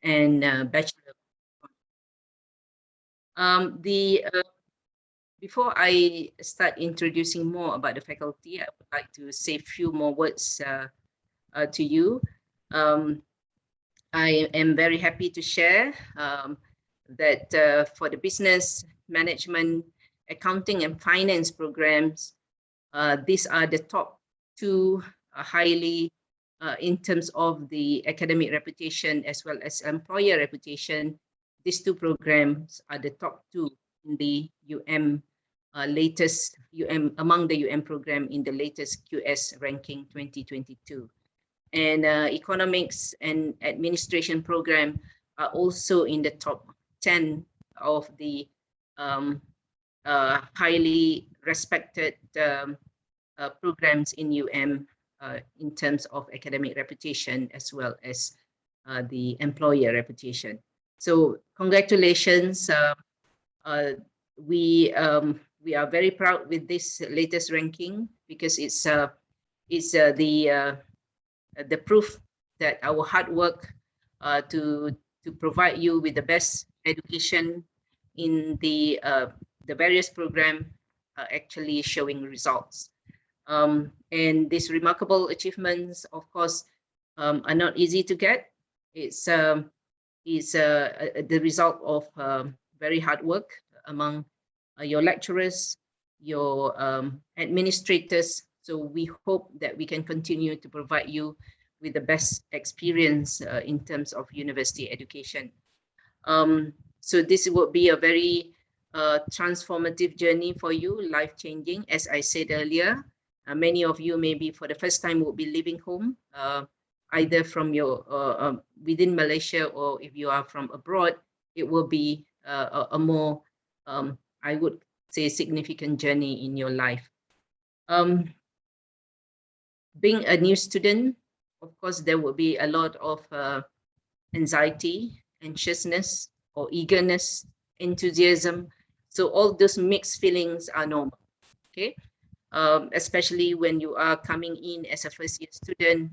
and bachelor. Before I start introducing more about the faculty, I would like to say a few more words to you. I am very happy to share that for the business management, accounting and finance programs, these are the top two highly in terms of the academic reputation as well as employer reputation. These two programs are the top two in the UM latest among the UM program in the latest QS ranking 2022. And economics and administration program are also in the top 10 of the highly respected programs in UM in terms of academic reputation as well as the employer reputation. So congratulations. We are very proud with this latest ranking because it's the proof that our hard work to provide you with the best education in the various program actually showing results. And these remarkable achievements, of course, are not easy to get. It's the result of very hard work among your lecturers, your administrators. So we hope that we can continue to provide you with the best experience in terms of university education. So this will be a very transformative journey for you, life-changing. As I said earlier, many of you maybe for the first time will be leaving home, either from your within Malaysia, or if you are from abroad, it will be a more, I would say, significant journey in your life. Being a new student, of course, there will be a lot of anxiety, anxiousness, or eagerness, enthusiasm. So all those mixed feelings are normal, okay? Especially when you are coming in as a first-year student,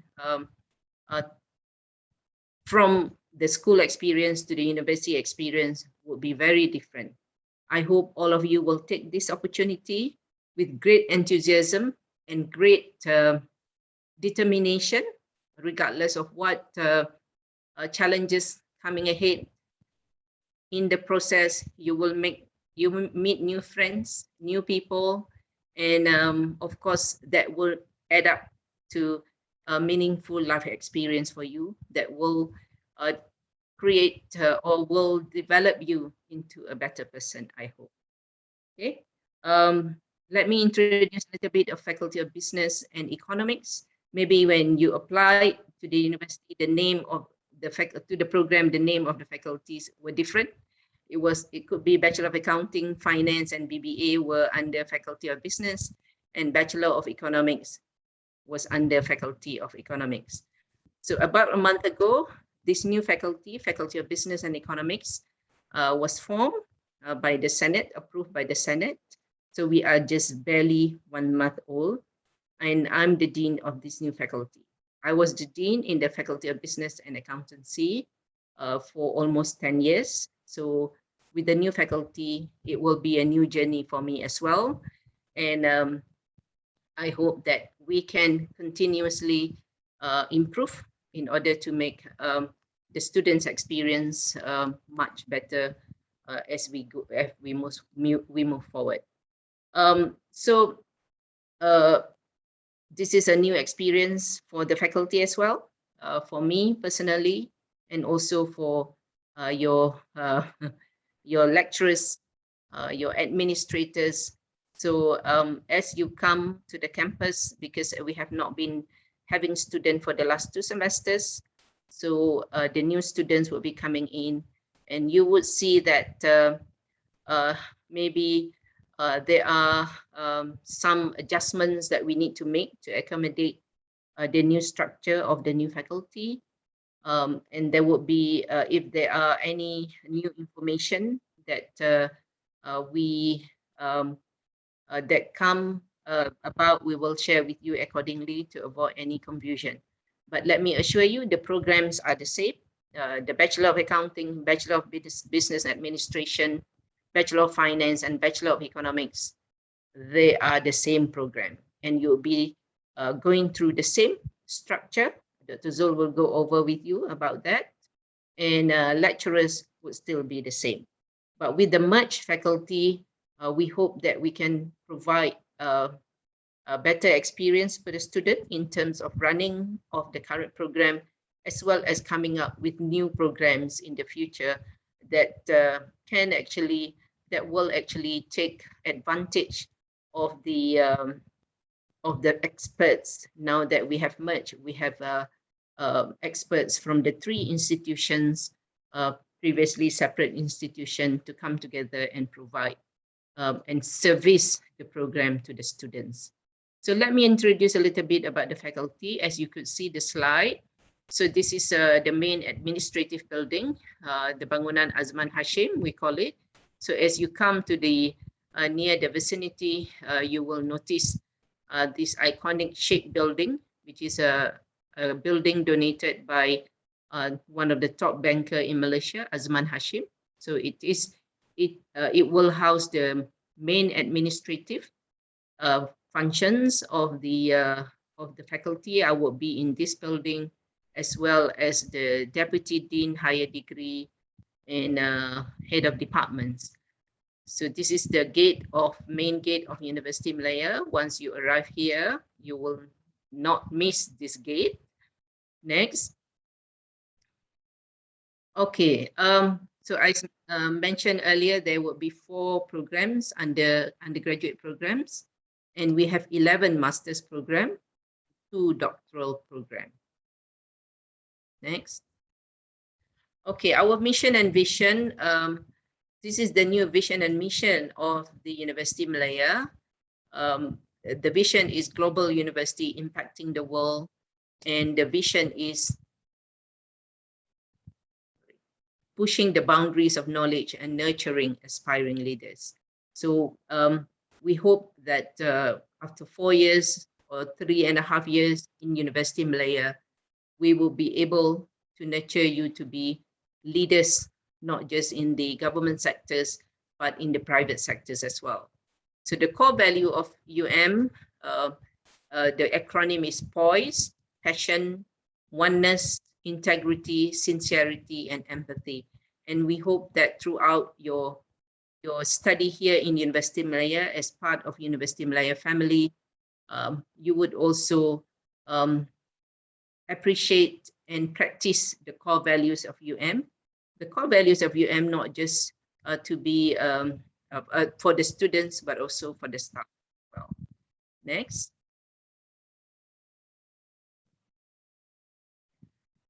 from the school experience to the university experience will be very different. I hope all of you will take this opportunity with great enthusiasm and great determination, regardless of what challenges coming ahead. In the process, you will meet new friends, new people, and of course, that will add up to a meaningful life experience for you that will create or will develop you into a better person, I hope. Okay. Let me introduce a little bit of Faculty of Business and Economics. Maybe when you apply to the university, the name of the program, the name of the faculties were different. It could be Bachelor of Accounting, Finance, and BBA were under Faculty of Business, and Bachelor of Economics was under Faculty of Economics. So about a month ago, this new faculty, Faculty of Business and Economics, was formed by the Senate, approved by the Senate. So we are just barely 1 month old, and I'm the dean of this new faculty. I was the dean in the Faculty of Business and Accountancy for almost 10 years. So with the new faculty, it will be a new journey for me as well. And I hope that we can continuously improve in order to make the students' experience much better as we move forward. This is a new experience for the faculty as well, for me personally, and also for your lecturers, your administrators. So as you come to the campus, because we have not been having students for the last 2 semesters, so the new students will be coming in, and you would see that maybe there are some adjustments that we need to make to accommodate the new structure of the new faculty. And there would be, if there are any new information that that come about, we will share with you accordingly to avoid any confusion. But let me assure you, the programs are the same. the Bachelor of Accounting, Bachelor of Business Administration, Bachelor of Finance, and Bachelor of Economics. They are the same program, and you'll be going through the same structure. Dr. Zul will go over with you about that, and lecturers would still be the same. But with the merged faculty, we hope that we can provide a better experience for the student in terms of running of the current program, as well as coming up with new programs in the future that will actually take advantage of the experts. Now that we have merged, we have experts from the three institutions, previously separate institution, to come together and provide and service the program to the students. So let me introduce a little bit about the faculty. As you could see the slide, so this is the main administrative building, the Bangunan Azman Hashim, we call it. So as you come to the near the vicinity, you will notice this iconic shaped building, which is a building donated by one of the top banker in Malaysia, Azman Hashim. So it will house the main administrative functions of the faculty. I will be in this building, as well as the deputy dean, higher degree, and head of departments. So this is the main gate of University Malaya. Once you arrive here, you will not miss this gate. Next. Okay. So I mentioned earlier, there will be 4 programs under undergraduate programs, and we have 11 master's program, 2 doctoral program. Next. Okay, our mission and vision. This is the new vision and mission of the University Malaya. The vision is global university impacting the world, and the vision is pushing the boundaries of knowledge and nurturing aspiring leaders. So we hope that after 4 years or 3.5 years in University Malaya, we will be able to nurture you to be leaders, not just in the government sectors, but in the private sectors as well. So the core value of UM, the acronym is poise, passion, oneness, integrity, sincerity, and empathy. And we hope that throughout your study here in University Malaya, as part of University Malaya family, you would also appreciate and practice the core values of UM. The core values of UM, not just to be for the students, but also for the staff as well. Next.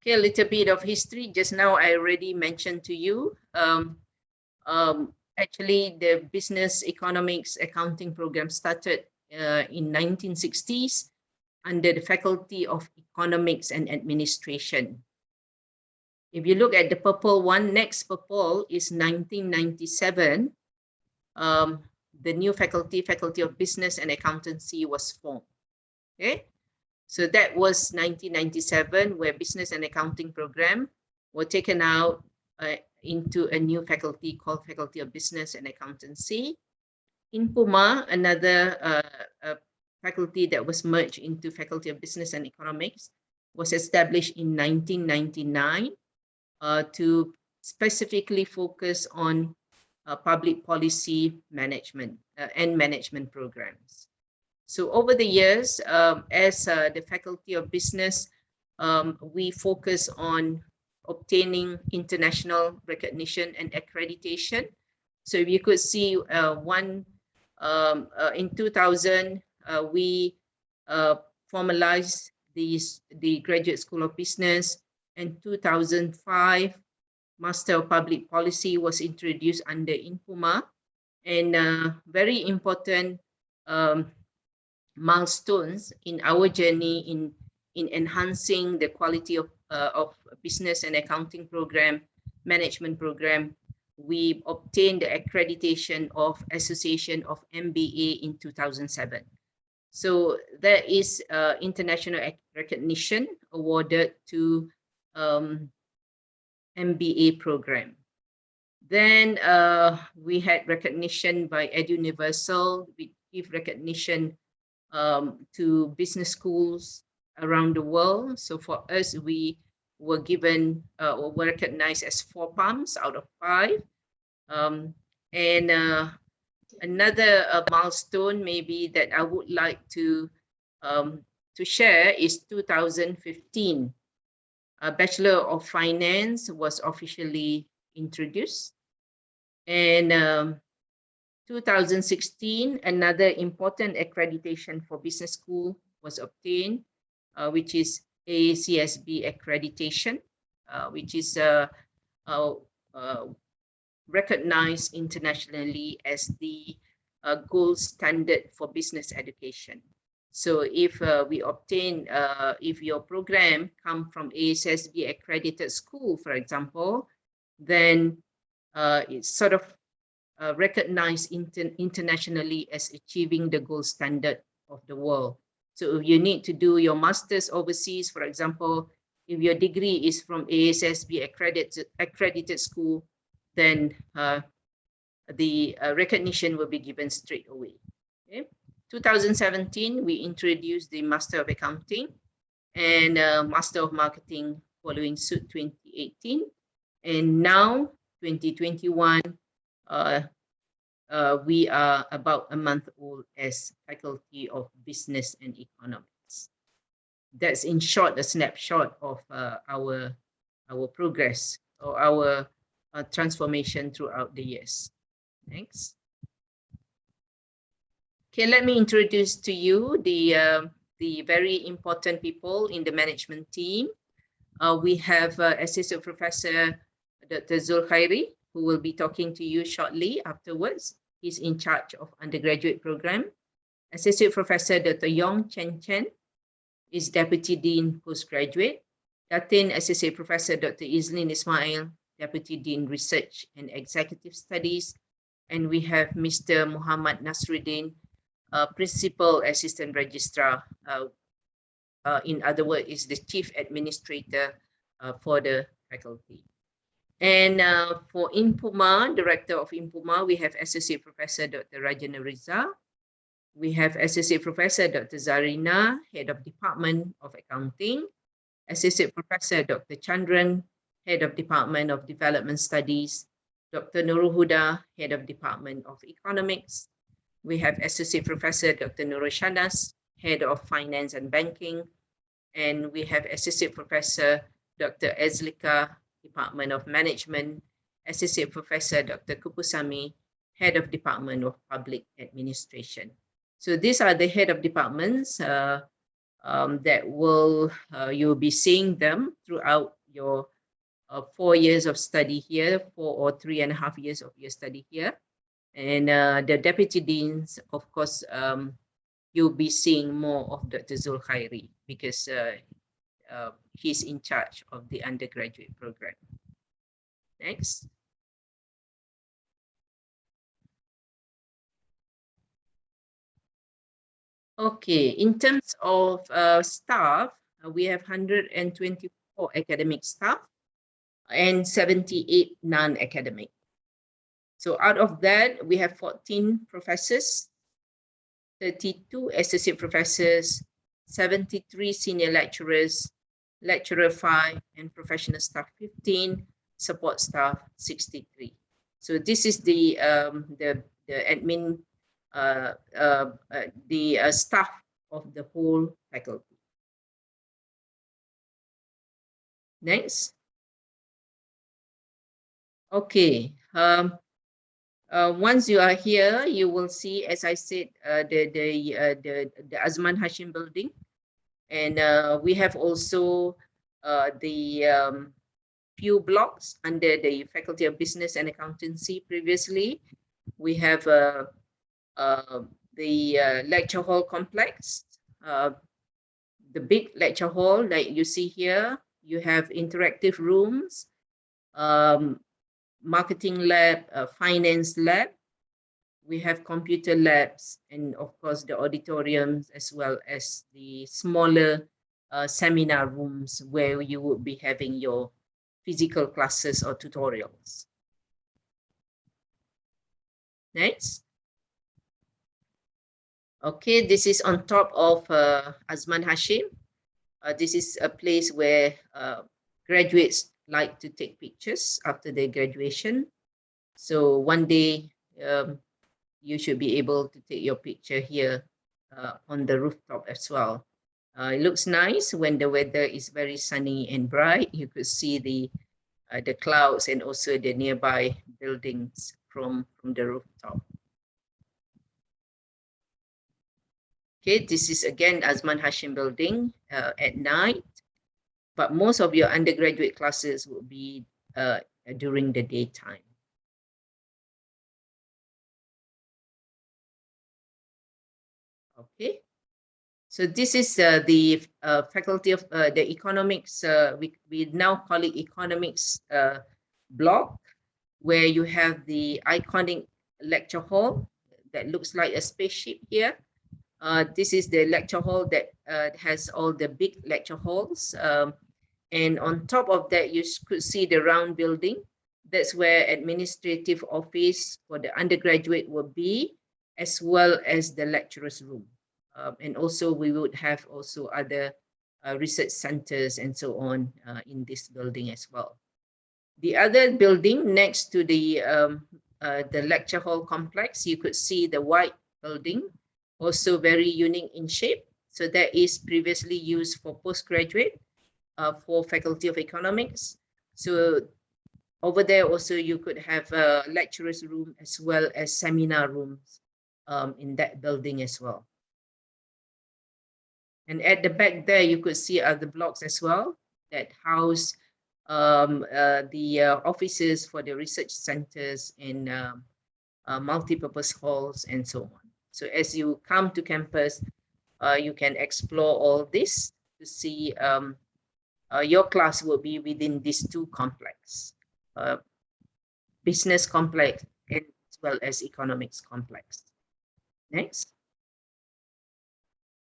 Okay, a little bit of history. Just now I already mentioned to you. Actually, the business economics accounting program started in 1960s under the Faculty of Economics and Administration. If you look at the purple one, next purple is 1997. The new faculty of Business and Accountancy was formed. Okay, so that was 1997, where Business and Accounting program were taken out into a new faculty called Faculty of Business and Accountancy. In Puma, another faculty that was merged into Faculty of Business and Economics was established in 1999 to specifically focus on public policy management and management programs. So over the years, as the Faculty of Business, we focus on obtaining international recognition and accreditation. So if you could see in 2000, we formalized the Graduate School of Business. In 2005, Master of Public Policy was introduced under INPUMA, and very important milestones in our journey in enhancing the quality of business and accounting program, management program. We obtained the accreditation of Association of MBA in 2007. So there is international recognition awarded to MBA program. Then we had recognition by EduNiversal. We give recognition to business schools around the world. So for us, we were given or were recognized as 4 palms out of 5. And another milestone maybe that I would like to share is 2015. A Bachelor of Finance was officially introduced. And 2016, another important accreditation for business school was obtained, which is AACSB accreditation, which is recognized internationally as the gold standard for business education. So if we obtain, if your program come from AACSB accredited school, for example, then it's sort of recognized internationally as achieving the gold standard of the world. So if you need to do your master's overseas, for example, if your degree is from AACSB accredited school, then the recognition will be given straight away. Okay. 2017, we introduced the Master of Accounting and Master of Marketing following suit 2018. And now, 2021, we are about a month old as Faculty of Business and Economics. That's in short a snapshot of our progress or our transformation throughout the years. Next. Okay, let me introduce to you the very important people in the management team. We have Associate Professor Dr. Zulkhairi, who will be talking to you shortly afterwards. He's in charge of undergraduate program. Associate Professor Dr. Yong Chen Chen is Deputy Dean Postgraduate. Datin Associate Professor Dr. Izlin Ismail, Deputy Dean Research and Executive Studies. And we have Mr. Muhammad Nasruddin, Principal Assistant Registrar. In other words, is the Chief Administrator for the faculty. And for INPUMA, Director of INPUMA, we have Associate Professor Dr. Rajana Riza. We have Associate Professor Dr. Zarina, Head of Department of Accounting. Associate Professor Dr. Chandran, Head of Department of Development Studies. Dr. Nurul Huda, Head of Department of Economics. We have Associate Professor Dr. Nurul Shanas, Head of Finance and Banking. And we have Associate Professor Dr. Ezlika, Department of Management. Associate Professor Dr. Kupusami, Head of Department of Public Administration. So these are the head of departments that will, you'll be seeing them throughout your 4 years of study here, 4 or 3.5 years of your study here. And the deputy deans, of course, you'll be seeing more of Dr. Zulkhairi because he's in charge of the undergraduate program. Next. Okay, in terms of staff, we have 124 academic staff and 78 non-academic. So out of that, we have 14 professors, 32 associate professors, 73 senior lecturers, lecturer 5, and professional staff 15, support staff 63. So this is the admin, staff of the whole faculty. Next. Okay. Once you are here, you will see, as I said, the Azman Hashim building, and we have also the few blocks under the Faculty of Business and Accountancy. Previously, we have the lecture hall complex, the big lecture hall like you see here. You have interactive rooms, marketing lab, finance lab. We have computer labs, and of course the auditoriums, as well as the smaller seminar rooms where you would be having your physical classes or tutorials. Next. Okay, this is on top of Azman Hashim. This is a place where graduates like to take pictures after their graduation. So one day you should be able to take your picture here on the rooftop as well. It looks nice when the weather is very sunny and bright. You could see the clouds and also the nearby buildings from the rooftop. Okay, this is again Azman Hashim building at night, but most of your undergraduate classes will be during the daytime. Okay, so this is the faculty of the economics, we now call it economics block, where you have the iconic lecture hall that looks like a spaceship here. This is the lecture hall that has all the big lecture halls. And on top of that, you could see the round building. That's where administrative office for the undergraduate will be, as well as the lecturer's room. And also we would have also other research centers and so on in this building as well. The other building next to the lecture hall complex, you could see the white building, also very unique in shape. So that is previously used for postgraduate for Faculty of Economics. So over there also you could have a lecturer's room as well as seminar rooms in that building as well. And at the back there, you could see other blocks as well that house the offices for the research centers and multi-purpose halls and so on. So as you come to campus, you can explore all this to see your class will be within these two complexes, business complex as well as economics complex. Next.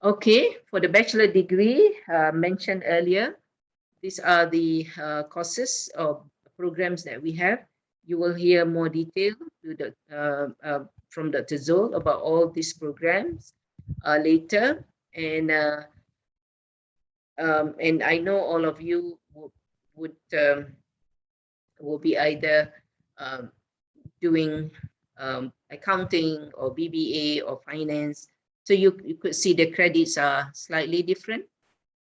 Okay, for the bachelor degree mentioned earlier, these are the courses or programs that we have. You will hear more detail from Dr. Zol about all these programs later. And I know all of you will be either doing accounting or BBA or finance. So you could see the credits are slightly different.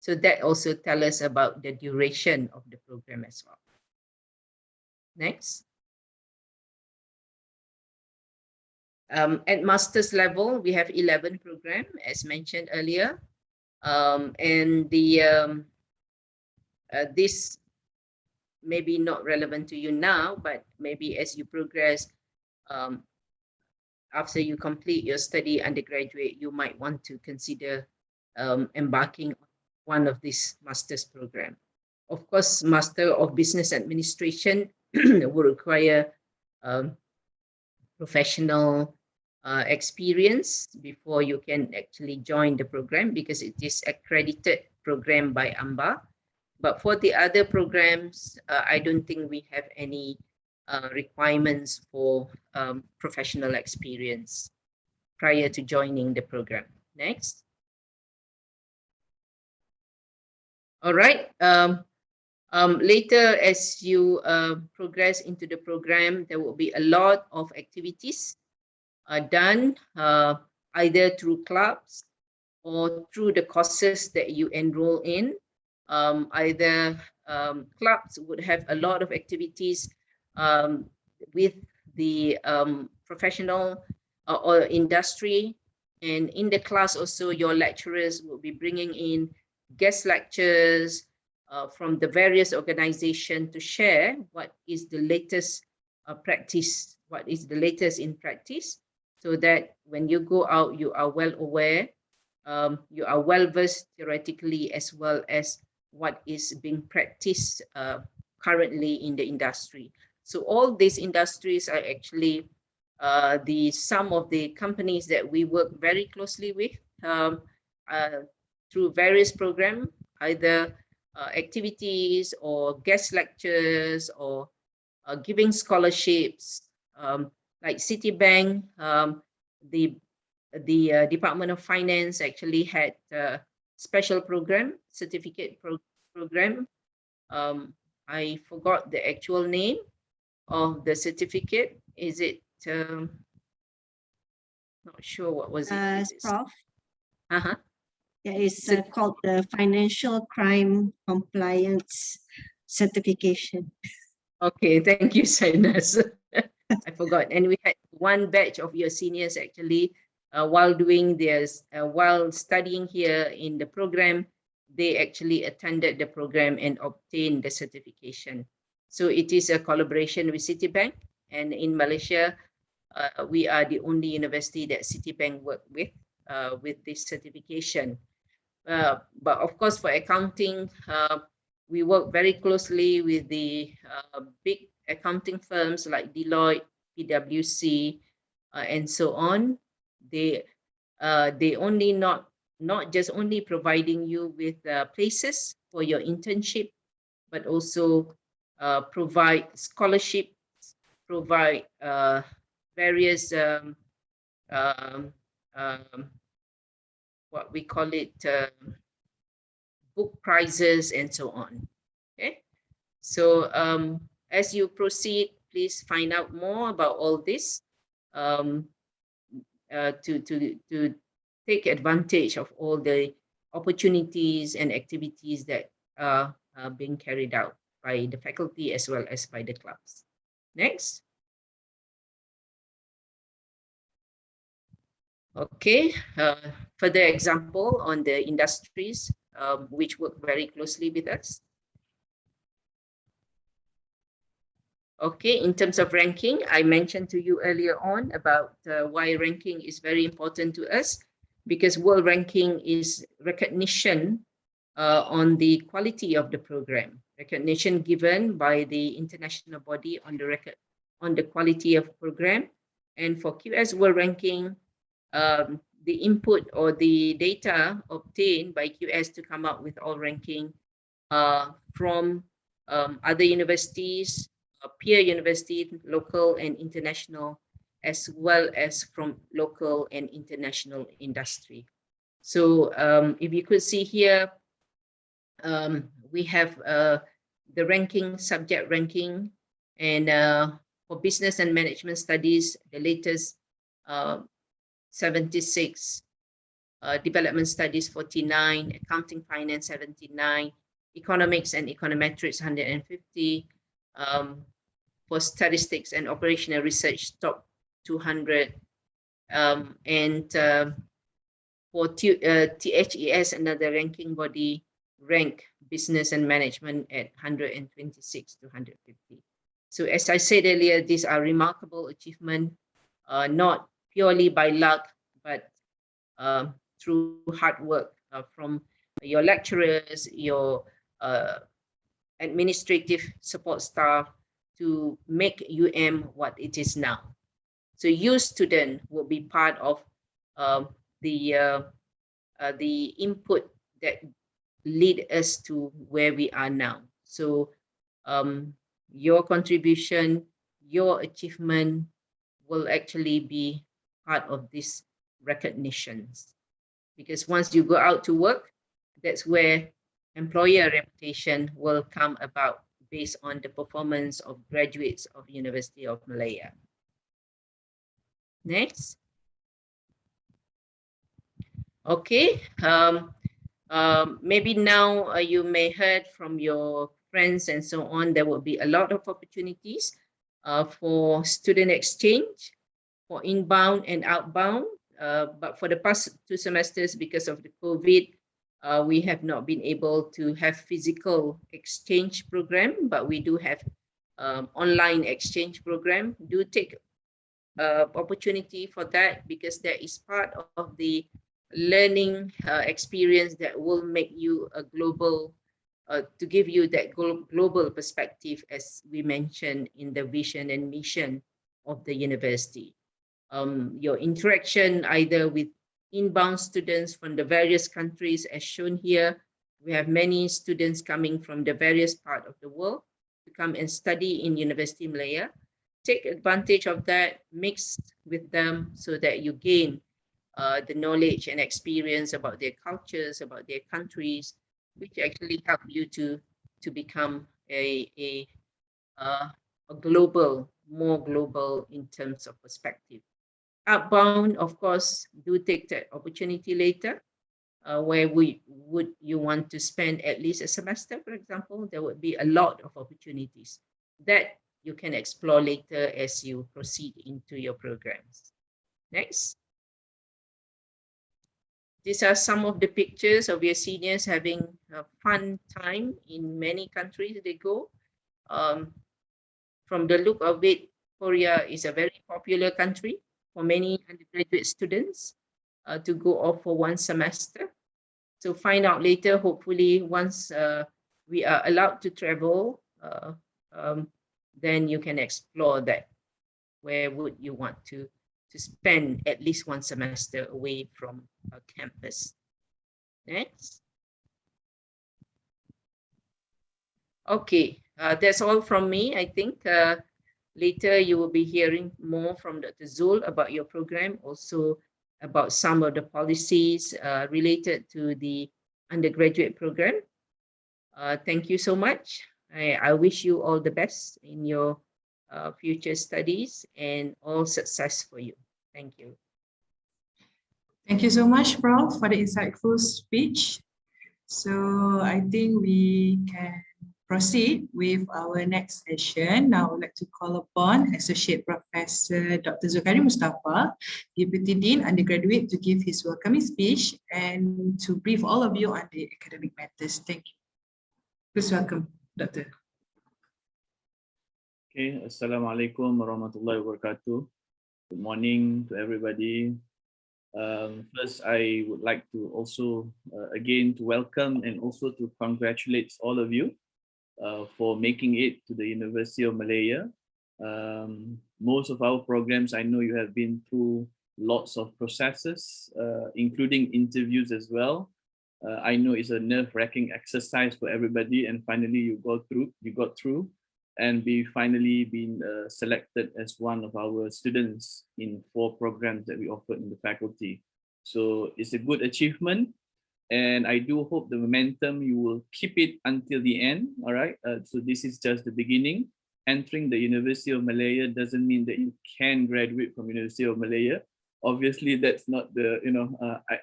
So that also tells us about the duration of the program as well. Next. At master's level, we have 11 programs, as mentioned earlier. And this may be not relevant to you now, but maybe as you progress, after you complete your study undergraduate, you might want to consider embarking on one of these master's program. Of course, Master of Business Administration will require professional experience before you can actually join the program, because it is accredited program by AMBA. But for the other programs, I don't think we have any requirements for professional experience prior to joining the program. Next. All right. Later, as you progress into the program, there will be a lot of activities done either through clubs or through the courses that you enroll in. Either clubs would have a lot of activities with the professional or industry, and in the class also your lecturers will be bringing in guest lectures from the various organizations to share what is the latest practice, what is the latest in practice, so that when you go out, you are well aware, you are well versed theoretically as well as what is being practiced currently in the industry. So all these industries are actually some of the companies that we work very closely with through various programs, either activities or guest lectures or giving scholarships. Like Citibank, the Department of Finance actually had a special program, certificate program. I forgot the actual name of the certificate. Is it, not sure what was it? Prof. Uh-huh. Yeah, it's called the Financial Crime Compliance Certification. Okay, thank you, Sainaz. I forgot. And we had one batch of your seniors actually, while doing theirs, while studying here in the program, they actually attended the program and obtained the certification. So it is a collaboration with Citibank, and in Malaysia, we are the only university that Citibank work with this certification. But of course, for accounting, we work very closely with the big accounting firms like Deloitte, PwC, and so on. They only not just only providing you with places for your internship, but also provide scholarships, provide various um, um, what we call it, book prizes and so on. Okay, so as you proceed, please find out more about all this um, to take advantage of all the opportunities and activities that are being carried out by the faculty as well as by the clubs. Next. Okay, further example on the industries which work very closely with us. Okay, in terms of ranking, I mentioned to you earlier on about why ranking is very important to us, because world ranking is recognition on the quality of the program, recognition given by the international body on the quality of program. And for QS world ranking, the input or the data obtained by QS to come up with all ranking from other universities, peer universities, local and international, as well as from local and international industry. So if you could see here, we have the ranking, subject ranking, and for business and management studies, the latest 76, development studies 49, accounting finance 79, economics and econometrics 150, for statistics and operational research top 200, and for THES, another ranking body, rank business and management at 126 to 150. So as I said earlier, these are remarkable achievements, not purely by luck, but through hard work from your lecturers, your administrative support staff, to make what it is now. So you student will be part of the input that lead us to where we are now. So your contribution, your achievement will actually be part of these recognitions. Because once you go out to work, that's where employer reputation will come about based on the performance of graduates of University of Malaya. Next. Okay. Maybe now you may heard from your friends and so on, there will be a lot of opportunities for student exchange, for inbound and outbound. But for the past 2 semesters, because of the COVID, we have not been able to have physical exchange program, but we do have online exchange program. Do take opportunity for that, because that is part of the learning experience that will make you a global, to give you that global perspective, as we mentioned in the vision and mission of the university. Your interaction either with inbound students from the various countries as shown here, We have many students coming from the various parts of the world to come and study in University Malaya. Take advantage of that, mix with them so that you gain the knowledge and experience about their cultures, about their countries, which actually help you to become a global, more global in terms of perspective. Outbound, of course, do take that opportunity later. Where would you want to spend at least a semester, for example, there would be a lot of opportunities that you can explore later as you proceed into your programs. Next. These are some of the pictures of your seniors having a fun time in many countries they go. From the look of it, Korea is a very popular country for many undergraduate students to go off for one semester. So find out later, hopefully, once we are allowed to travel, then you can explore that. Where would you want to spend at least one semester away from a campus? Next. Okay, that's all from me. I think later you will be hearing more from Dr. Zul about your program, also about some of the policies related to the undergraduate program. Thank you so much. I wish you all the best in your future studies and all success for you. Thank you. Thank you so much, Prof, for the insightful speech. So I think we can proceed with our next session. Now I would like to call upon Associate Professor Dr. Zulkari Mustafa, Deputy Dean Undergraduate, to give his welcoming speech and to brief all of you on the academic matters. Thank you. Please welcome, Doctor. Okay, Assalamualaikum warahmatullahi wabarakatuh. Good morning to everybody. First, I would like to also again to welcome and also to congratulate all of you for making it to the University of Malaya. Most of our programs, I know you have been through lots of processes, including interviews as well. I know it's a nerve-wracking exercise for everybody, and finally you got through, and we finally been selected as one of our students in 4 programs that we offer in the faculty. So it's a good achievement, and I do hope the momentum, you will keep it until the end. All right, so this is just the beginning. Entering the University of Malaya doesn't mean that you can graduate from University of Malaya. Obviously, that's not the,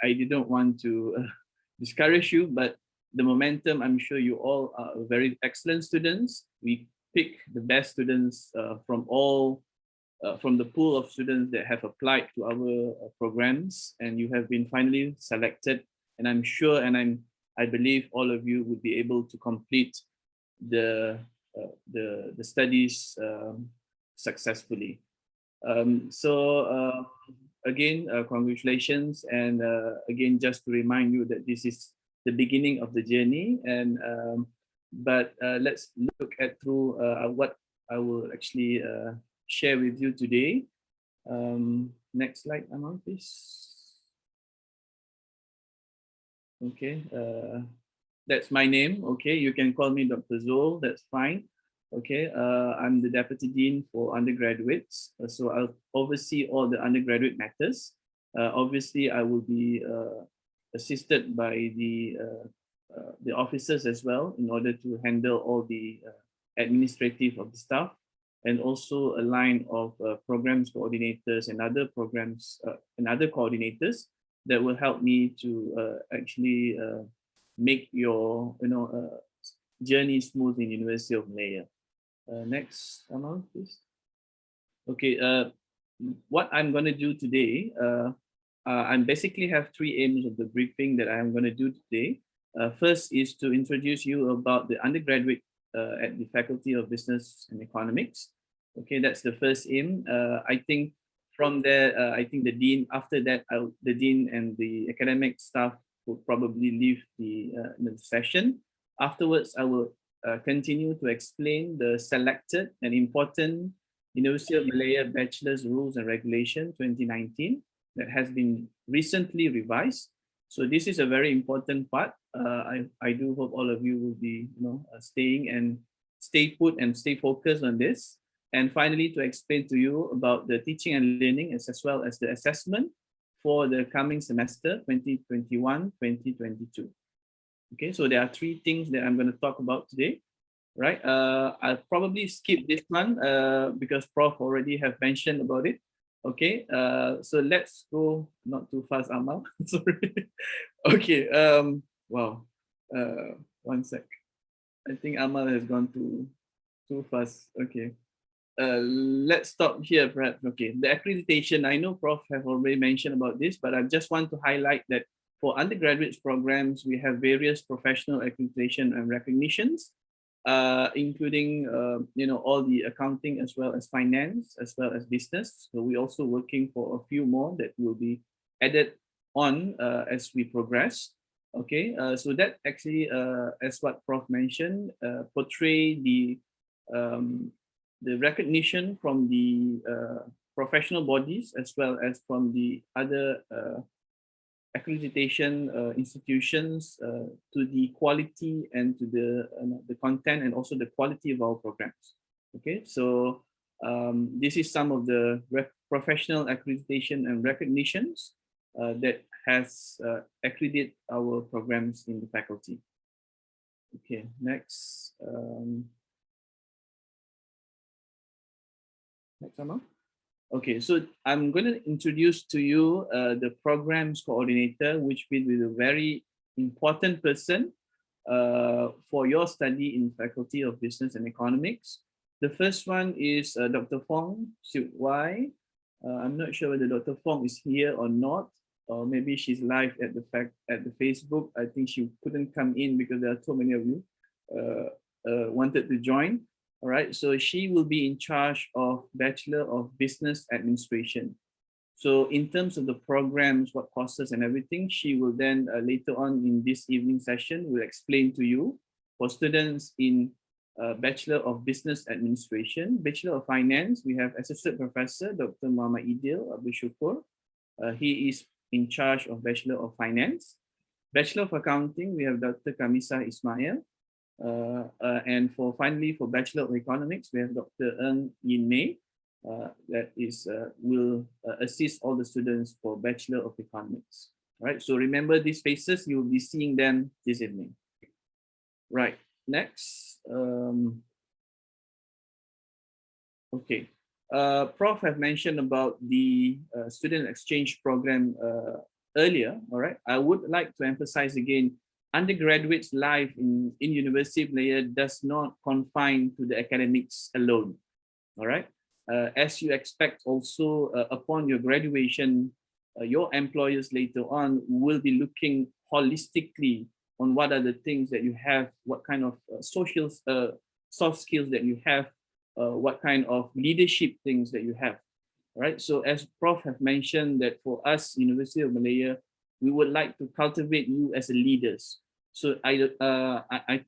I didn't want to discourage you, but the momentum, I'm sure you all are very excellent students. We pick the best students from the pool of students that have applied to our programs, and you have been finally selected. And I'm sure, and I believe all of you would be able to complete the studies successfully. Again, congratulations, and again, just to remind you that this is the beginning of the journey, and but let's look at through what I will actually share with you today. Next slide, Amal, please. Okay, that's my name. Okay, you can call me Dr. Zul, that's fine. Okay, I'm the Deputy Dean for Undergraduates, so I'll oversee all the undergraduate matters. Obviously, I will be assisted by the officers as well in order to handle all the administrative of the staff, and also a line of programs coordinators and other programs and other coordinators that will help me to actually make your journey smooth in University of Malaya. Next, Amal, please. Okay, what I'm going to do today, I basically have 3 aims of the briefing that I'm going to do today. First is to introduce you about the undergraduate at the Faculty of Business and Economics. Okay, that's the first aim. I think from there, I think the dean, after that, the dean and the academic staff will probably leave the session. Afterwards, I will continue to explain the selected and important University of Malaya Bachelor's Rules and Regulation 2019 that has been recently revised. So this is a very important part. I do hope all of you will be, staying and stay put and stay focused on this. And finally, to explain to you about the teaching and learning as well as the assessment for the coming semester 2021-2022. Okay, so there are three things that I'm going to talk about today, right? I'll probably skip this one because Prof already have mentioned about it. Okay, so let's go not too fast, Amal. Sorry. Okay, wow. 1 sec. I think Amal has gone too fast. Okay. Let's stop here perhaps. Okay, the accreditation, I know Prof have already mentioned about this, but I just want to highlight that for undergraduates programs, we have various professional accreditation and recognitions, including all the accounting as well as finance, as well as business. So we're also working for a few more that will be added on as we progress. Okay, so that actually, as what Prof mentioned, portray the recognition from the professional bodies as well as from the other accreditation institutions to the quality and to the content and also the quality of our programs. Okay, so this is some of the professional accreditation and recognitions that has accredited our programs in the faculty. Okay, next. Next, Amma. Okay, so I'm going to introduce to you the programs coordinator, which will be a very important person for your study in Faculty of Business and Economics. The first one is Dr. Fong Siu Wai. I'm not sure whether Dr. Fong is here or not, or maybe she's live at the Facebook. I think she couldn't come in because there are so many of you wanted to join. All right, so she will be in charge of Bachelor of Business Administration. So in terms of the programs, what courses and everything, she will then later on in this evening session will explain to you. For students in Bachelor of Business Administration, Bachelor of Finance, we have Associate Professor Dr. Muhammad Idil Abu Shukur. He is in charge of Bachelor of Finance. Bachelor of Accounting, we have Dr. Kamisa Ismail. And finally, for Bachelor of Economics, we have Dr. Ng Yin Mei, that will assist all the students for Bachelor of Economics. All right, so remember these faces, you will be seeing them this evening. Right, next. Okay, Prof have mentioned about the student exchange program earlier. All right, I would like to emphasize again, undergraduates life in University of Malaya does not confine to the academics alone. All right, as you expect also upon your graduation, your employers later on will be looking holistically on what are the things that you have, what kind of social soft skills that you have, what kind of leadership things that you have. All right, so as Prof have mentioned that for us, University of Malaya, we would like to cultivate you as a leaders. So I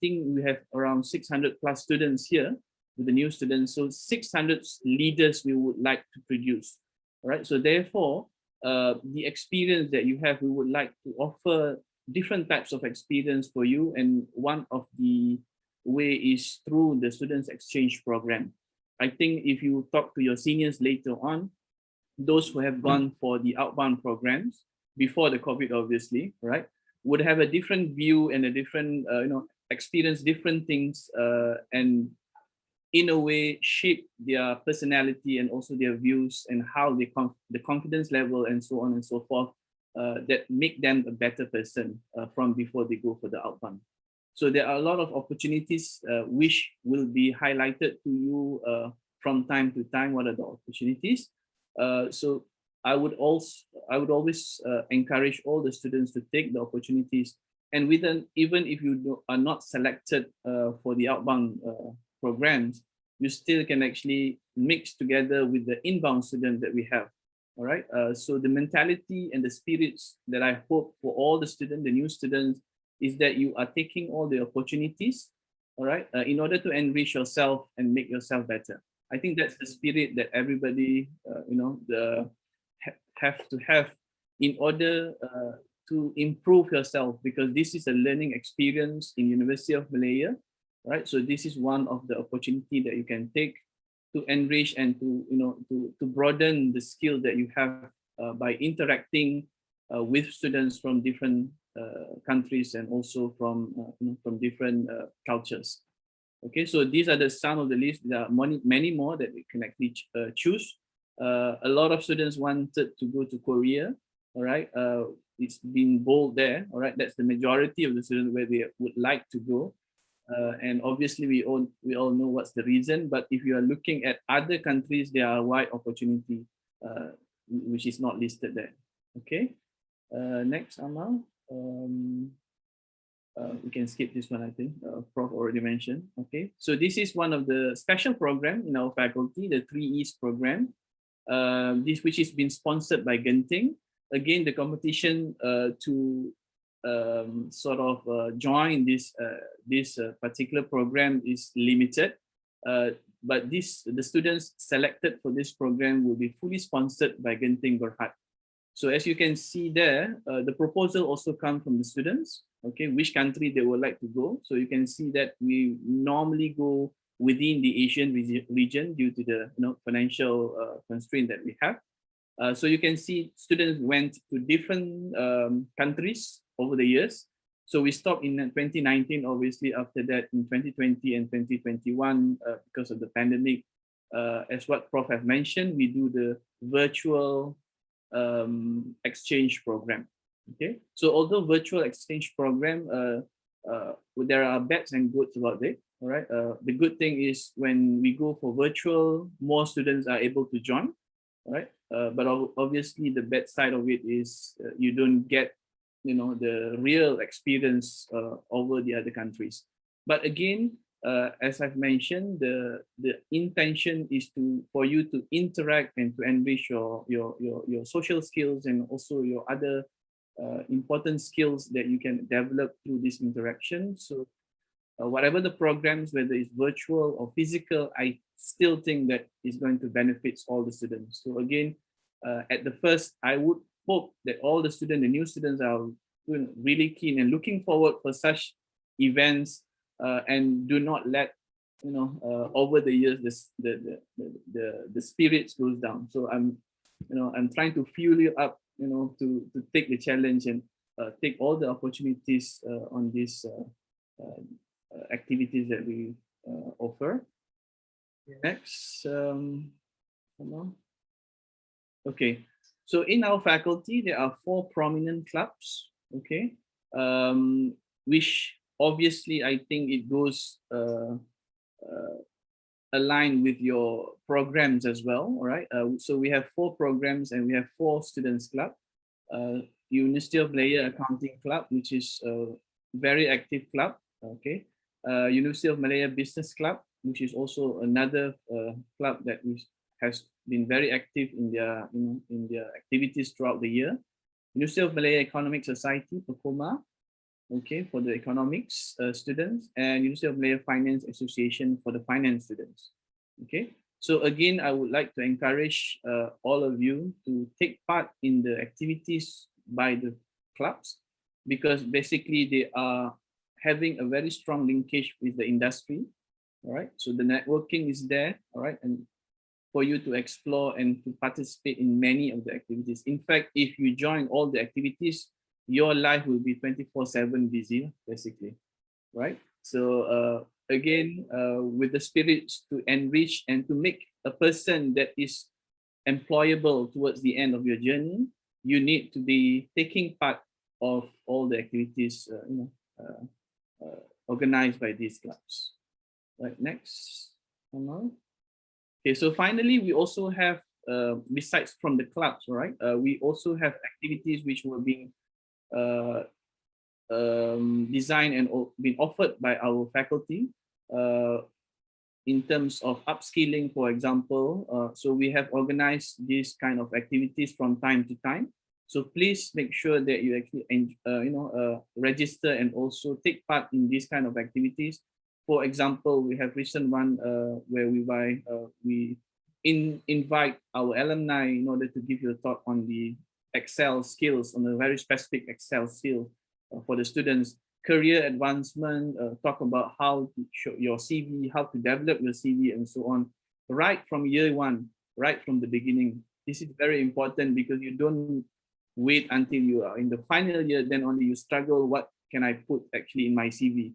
think we have around 600 plus students here with the new students. So 600 leaders we would like to produce. All right. So therefore, the experience that you have, we would like to offer different types of experience for you. And one of the way is through the students exchange program. I think if you talk to your seniors later on, those who have gone for the outbound programs, before the COVID, obviously, right, would have a different view and a different, experience different things and in a way shape their personality and also their views and how they the confidence level and so on and so forth that make them a better person from before they go for the outbound. So there are a lot of opportunities which will be highlighted to you from time to time. What are the opportunities? So I would always encourage all the students to take the opportunities, and even if you are not selected for the outbound programs, you still can actually mix together with the inbound students that we have. All right. So the mentality and the spirits that I hope for all the students, the new students, is that you are taking all the opportunities, all right, in order to enrich yourself and make yourself better. I think that's the spirit that everybody, have to have in order to improve yourself, because this is a learning experience in University of Malaya, right? So this is one of the opportunity that you can take to enrich and to, to broaden the skill that you have by interacting with students from different countries and also from from different cultures. Okay, so these are some of the list. There are many more that we can actually choose. A lot of students wanted to go to Korea. All right, it's been bold there. All right, that's the majority of the students where they would like to go. And obviously we all know what's the reason. But if you are looking at other countries, there are wide opportunity which is not listed there. Okay, next, Amal. We can skip this one, I think. Prof already mentioned. Okay, so this is one of the special program in our faculty, the 3Es program. This which is been sponsored by Genting. Again, the competition to sort of join this particular program is limited. But the students selected for this program will be fully sponsored by Genting Berhad. So as you can see there, the proposal also comes from the students, okay, which country they would like to go. So you can see that we normally go within the Asian region due to the financial constraint that we have. So you can see students went to different countries over the years. So we stopped in 2019, obviously after that in 2020 and 2021 because of the pandemic. As what Prof have mentioned, we do the virtual exchange program. Okay, so although virtual exchange program, there are bads and goods about it. All right, the good thing is when we go for virtual, more students are able to join. All right, but obviously the bad side of it is you don't get the real experience over the other countries. But again, as I've mentioned, the intention is for you to interact and to enrich your social skills and also your other important skills that you can develop through this interaction. So whatever the programs, whether it's virtual or physical, I still think that is going to benefit all the students. So again, at the first, I would hope that all the students, the new students, are really keen and looking forward for such events. And do not let over the years the spirits goes down. So I'm trying to fuel you up to take the challenge and take all the opportunities on these activities that we offer. Next, okay, so in our faculty there are 4 prominent clubs, okay, which obviously, I think it goes aligned with your programs as well. All right. So we have 4 programs and we have 4 students club. University of Malaya Accounting Club, which is a very active club. Okay. University of Malaya Business Club, which is also another club that has been very active in their activities throughout the year. University of Malaya Economic Society, PECOMA, okay, for the economics students, and University of Malaya Finance Association for the finance students. Okay, so again, I would like to encourage all of you to take part in the activities by the clubs, because basically they are having a very strong linkage with the industry. All right, so the networking is there. All right, and for you to explore and to participate in many of the activities. In fact, if you join all the activities, your life will be 24/7 busy, basically, right? So again, with the spirits to enrich and to make a person that is employable towards the end of your journey, you need to be taking part of all the activities organized by these clubs. Right, next. Okay, so finally, we also have, besides from the clubs, right? We also have activities which were being designed and been offered by our faculty in terms of upskilling, for example. So we have organized these kind of activities from time to time. So please make sure that you actually register and also take part in these kind of activities. For example, we have recent one where we invite our alumni in order to give you a talk on the Excel skills, on a very specific Excel skill for the students. Career advancement, talk about how to show your CV, how to develop your CV, and so on, right from year one, right from the beginning. This is very important because you don't wait until you are in the final year, then only you struggle, what can I put actually in my CV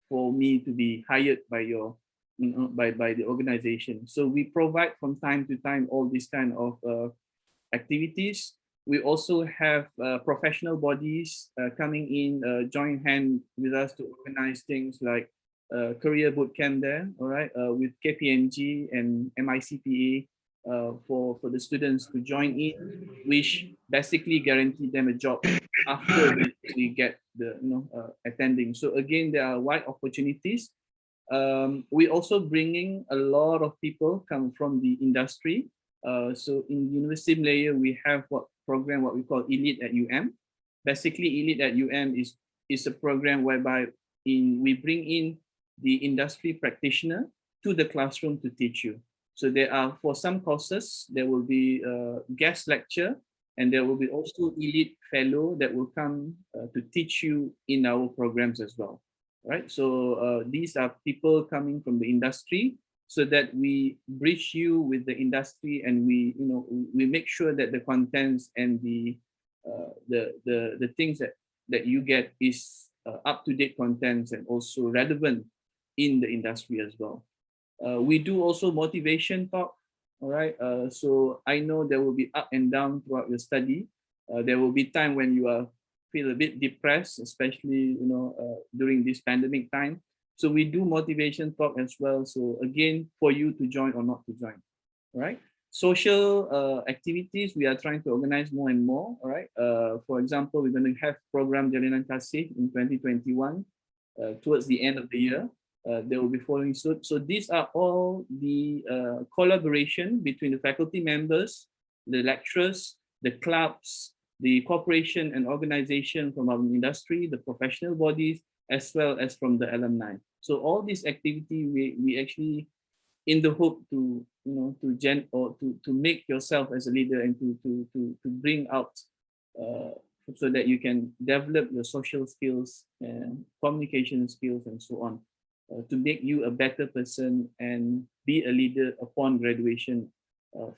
for me to be hired by your, by the organization. So we provide from time to time all these kind of activities. We also have professional bodies coming in, join hand with us to organize things like career bootcamp there, all right, with KPMG and MICPA for the students to join in, which basically guarantee them a job after we get the attending. So again, there are wide opportunities. We also bringing a lot of people come from the industry. So in University of Malaya, we have what we call Elite at UM. Basically, Elite at UM is a program whereby we bring in the industry practitioner to the classroom to teach you. So there are, for some courses, there will be a guest lecture, and there will be also Elite fellow that will come to teach you in our programs as well. Right? So these are people coming from the industry, so that we bridge you with the industry, and we make sure that the contents and the things that you get is up-to-date contents and also relevant in the industry as well. We do also motivation talk. All right. So I know there will be up and down throughout your study. There will be time when you feel a bit depressed, especially during this pandemic time. So we do motivation talk as well. So again, for you to join or not to join. All right. Social activities, we are trying to organize more and more. All right. For example, we're going to have program Jalinan Kasih in 2021 towards the end of the year. They will be following suit. So these are all the collaboration between the faculty members, the lecturers, the clubs, the corporation and organization from our industry, the professional bodies, as well as from the alumni. So all this activity, we actually, in the hope to to make yourself as a leader and to bring out so that you can develop your social skills and communication skills and so on. To make you a better person and be a leader upon graduation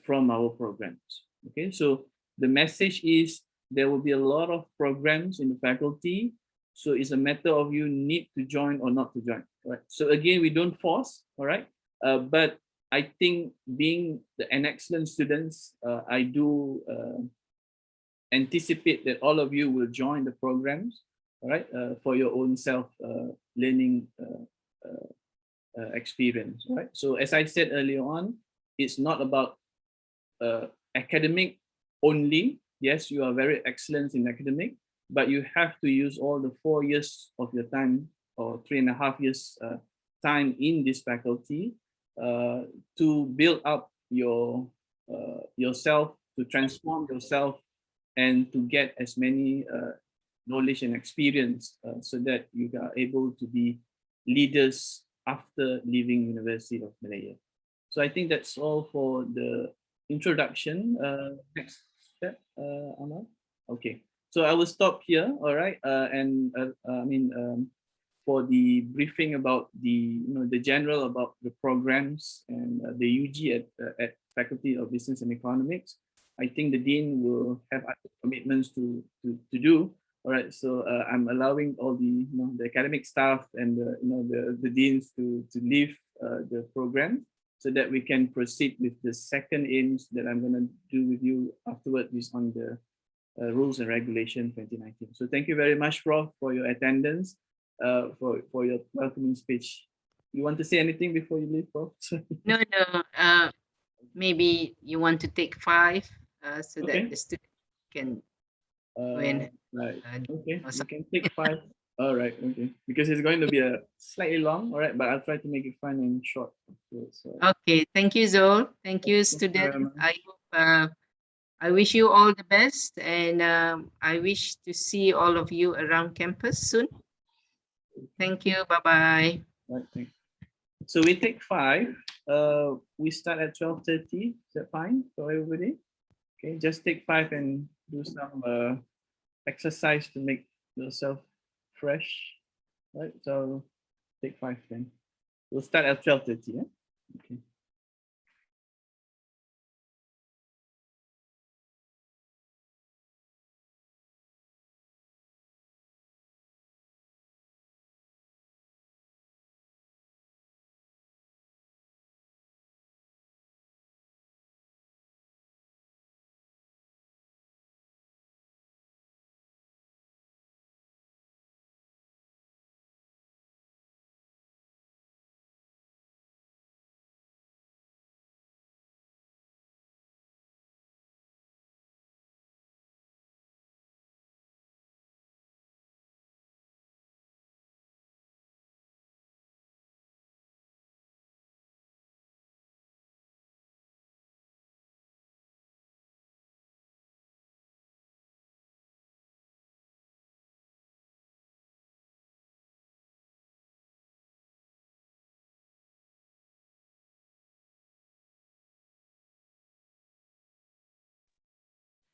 from our programs. Okay, so the message is there will be a lot of programs in the faculty, so it's a matter of you need to join or not to join. Right. So again, we don't force. All right, but I think being an excellent students, I do anticipate that all of you will join the programs. All right, for your own self learning. Experience, right? So as I said earlier on, it's not about academic only. Yes, you are very excellent in academic, but you have to use all the 4 years of your time, or 3.5 years time in this faculty to build up your yourself, to transform yourself, and to get as many knowledge and experience so that you are able to be leaders after leaving University of Malaya. So I think that's all for the introduction. Next step, Amal. Okay, so I will stop here. All right, and for the briefing about the the general about the programs and the UG at Faculty of Business and Economics. I think the dean will have other commitments to do. All right, so I'm allowing all the the academic staff and the deans to leave the program so that we can proceed with the second aims that I'm going to do with you afterward, is on the rules and regulation 2019. So thank you very much, Prof, for your attendance, for your welcoming speech. You want to say anything before you leave, Prof? No. Maybe you want to take 5 so Okay. that the student can Right. Okay. or You can take 5. All right. Okay. Because it's going to be a slightly long. All right, but I'll try to make it fun and short. So, Okay, thank you, Zol. Thank you, very students. much. I hope I wish you all the best, and I wish to see all of you around campus soon. Thank you. Bye-bye. Right. Thanks. So we take 5. We start at 12:30. Is that fine for everybody? Okay. Just take 5 and do some exercise to make yourself fresh, right? So take 5 then. We'll start at 12:30. Yeah. Okay.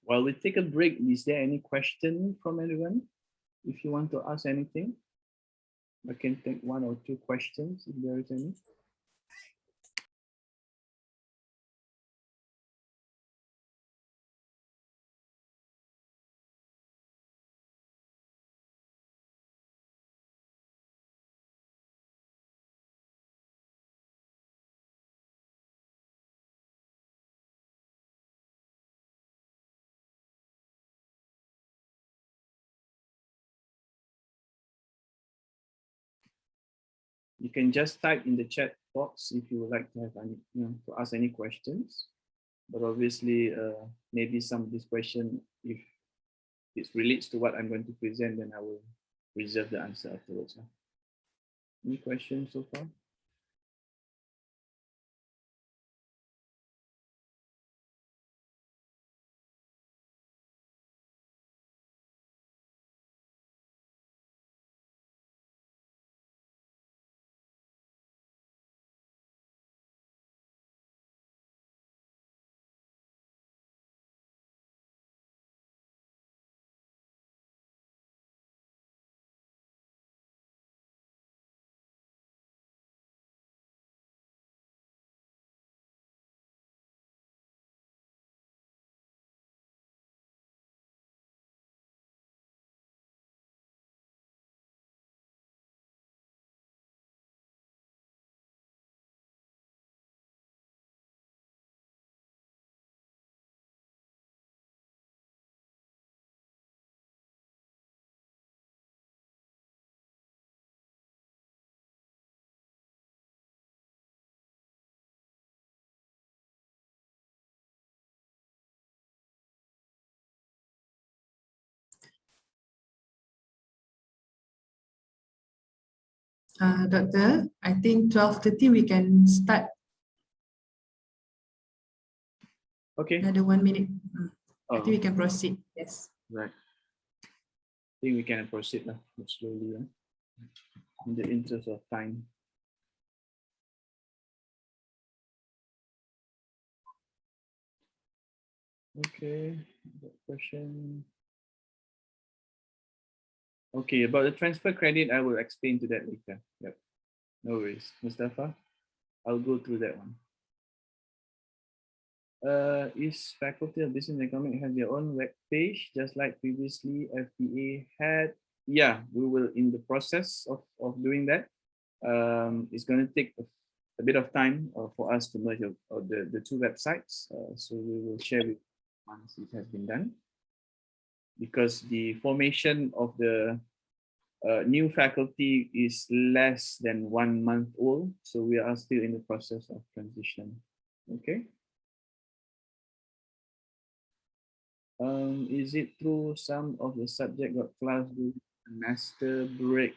While we take a break, is there any question from anyone? If you want to ask anything, I can take 1 or 2 questions if there is any. You can just type in the chat box if you would like to have any, to ask any questions. But obviously, maybe some of this question, if it relates to what I'm going to present, then I will reserve the answer afterwards. Any questions so far? Doctor, I think 12:30 we can start. Okay. Another 1 minute. I Oh, think we can proceed. Yes. right. I think we can proceed now slowly, in the interest of time. Okay, question. Okay, about the transfer credit, I will explain to that later. Yep, no worries. Mustafa, I'll go through that one. Is Faculty of Business and Economics have their own web page, just like previously FBA had? Yeah, we will in the process of doing that. It's going to take a bit of time for us to merge the 2 websites. So we will share it once it has been done. Because the formation of the new faculty is less than 1 month old, so we are still in the process of transition. Okay. Is it true some of the subject got class during semester break?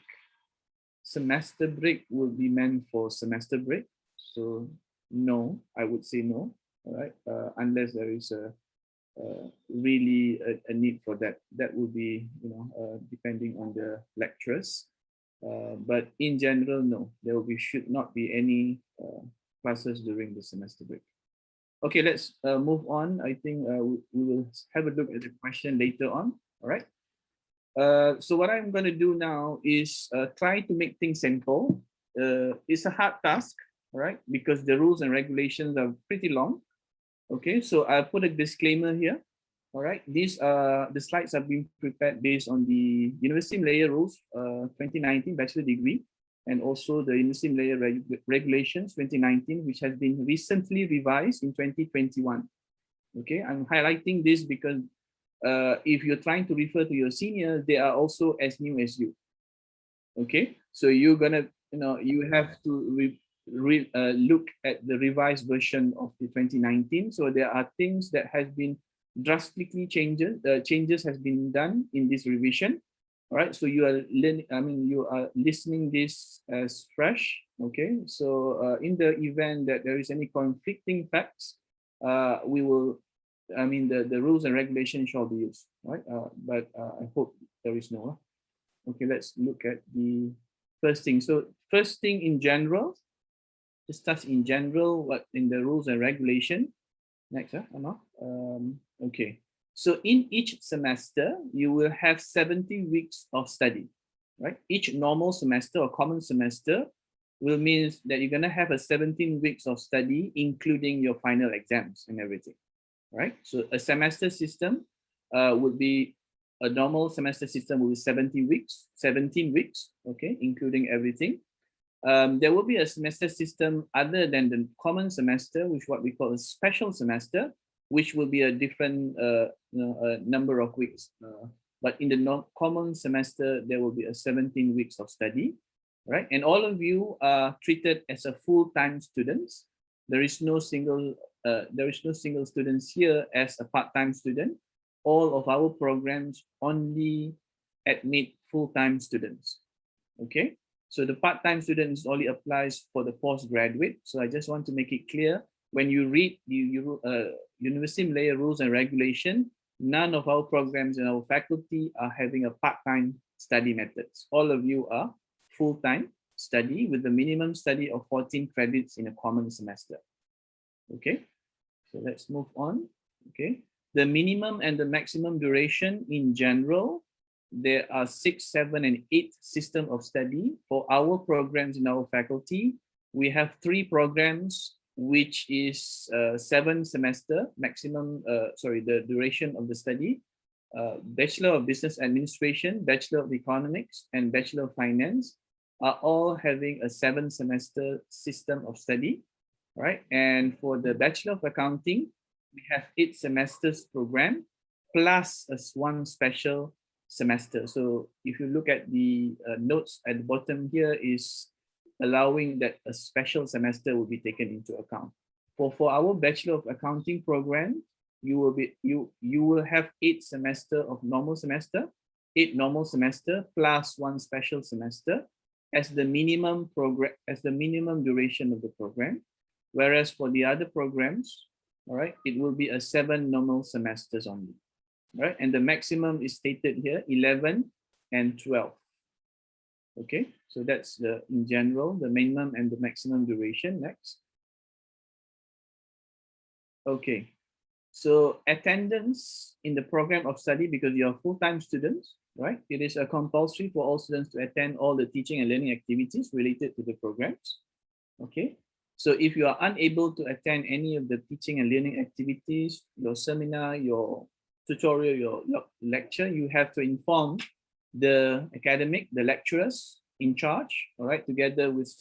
Semester break will be meant for semester break, so no, I would say no. All right, unless there is a really a need for that. That would be, depending on the lecturers. But in general, no, there should not be any classes during the semester break. Okay, let's move on. I think we will have a look at the question later on. All right. So what I'm going to do now is try to make things simple. It's a hard task, all right, because the rules and regulations are pretty long. Okay, so I'll put a disclaimer here. All right, these the slides are being prepared based on the University Malaya Rules 2019 Bachelor Degree, and also the University Malaya Regulations 2019, which has been recently revised in 2021. Okay, I'm highlighting this because if you're trying to refer to your seniors, they are also as new as you. Okay, so you're gonna, you have to look at the revised version of the 2019. So there are things that has been drastically changes has been done in this revision. All right, so you are learning, you are listening this as fresh. Okay, so in the event that there is any conflicting facts, we will, the rules and regulations shall be used, right? But I hope there is no. Okay, let's look at the first thing. So first thing in general, discuss in general what in the rules and regulation. Next, okay. So in each semester, you will have 70 weeks of study, right? Each normal semester or common semester will mean that you're gonna have a 17 weeks of study, including your final exams and everything, right? So a semester system would be a normal semester system will be 17 weeks, okay, including everything. There will be a semester system other than the common semester, which what we call a special semester, which will be a different number of weeks. But in the common semester, there will be a 17 weeks of study, right? And all of you are treated as a full-time students. There is no single students here as a part-time student. All of our programs only admit full-time students. Okay, so the part-time students only applies for the postgraduate. So I just want to make it clear, when you read the University Malaya Rules and Regulation, none of our programs and our faculty are having a part-time study methods. All of you are full-time study with the minimum study of 14 credits in a common semester. Okay, so let's move on. Okay, the minimum and the maximum duration in general, there are 6, 7, and 8 system of study. For our programs in our faculty, we have 3 programs, which is 7 semester maximum, the duration of the study. Bachelor of Business Administration, Bachelor of Economics, and Bachelor of Finance are all having a 7 semester system of study, right? And for the Bachelor of Accounting, we have 8 semesters program plus one special semester. So if you look at the notes at the bottom here, is allowing that a special semester will be taken into account. For our Bachelor of Accounting program, you will have 8 semester of normal semester, 8 normal semester plus 1 special semester as the minimum duration of the program. Whereas for the other programs, all right, it will be a 7 normal semesters only, right? And the maximum is stated here, 11 and 12. Okay, so that's in general, the minimum and the maximum duration. Next. Okay, so attendance in the program of study, because you're full-time students, right? It is a compulsory for all students to attend all the teaching and learning activities related to the programs. Okay, so if you are unable to attend any of the teaching and learning activities, your seminar, your tutorial, your lecture, you have to inform the lecturers in charge, all right, together with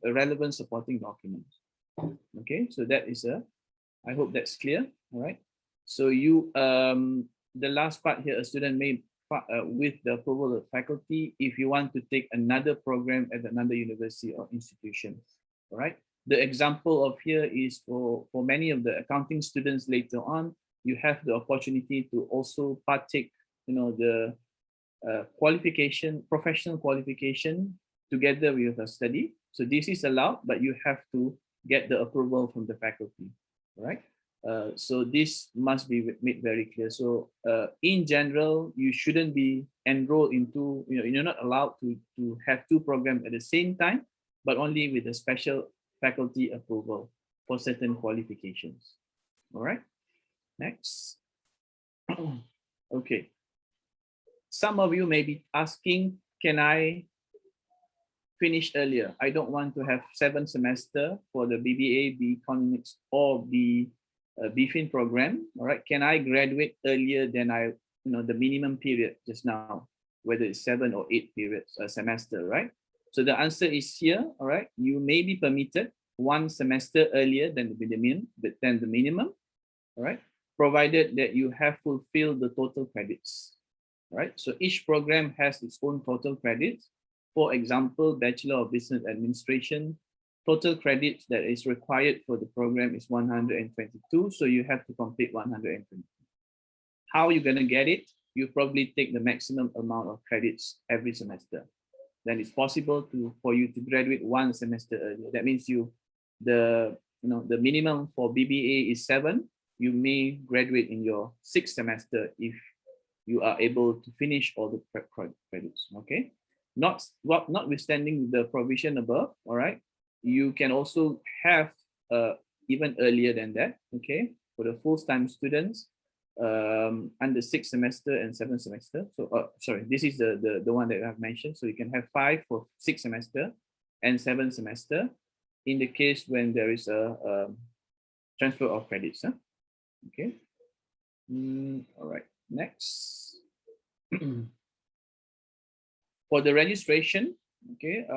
relevant supporting documents. Okay, so that is I hope that's clear, all right. So you, the last part here, a student may, with the approval of faculty, if you want to take another program at another university or institution, all right. The example of here is for many of the accounting students later on, you have the opportunity to also partake, the professional qualification together with a study. So this is allowed, but you have to get the approval from the faculty, right? So this must be made very clear. So in general, you shouldn't be enrolled into, you're not allowed to have 2 programs at the same time, but only with a special faculty approval for certain qualifications. All right, next. Okay. Some of you may be asking, can I finish earlier? I don't want to have 7 semester for the BBA, B Economics, or B BFin program. All right, can I graduate earlier than the minimum period just now, whether it's 7 or 8 periods a semester, right? So the answer is here. All right, you may be permitted 1 semester earlier than the minimum. All right, provided that you have fulfilled the total credits. Right, so each program has its own total credits. For example, Bachelor of Business Administration, total credits that is required for the program is 122, so you have to complete 122. How are you going to get it? You probably take the maximum amount of credits every semester. Then it's possible for you to graduate 1 semester earlier. That means the minimum for BBA is 7. You may graduate in your 6th semester if you are able to finish all the prep credits. Okay, notwithstanding the provision above. All right, you can also have even earlier than that. Okay, for the full-time students under 6th semester and 7th semester. So sorry, this is the one that I've mentioned. So you can have 5 for 6th semester and 7th semester in the case when there is a transfer of credits. Okay. All right. Next. For the registration, okay,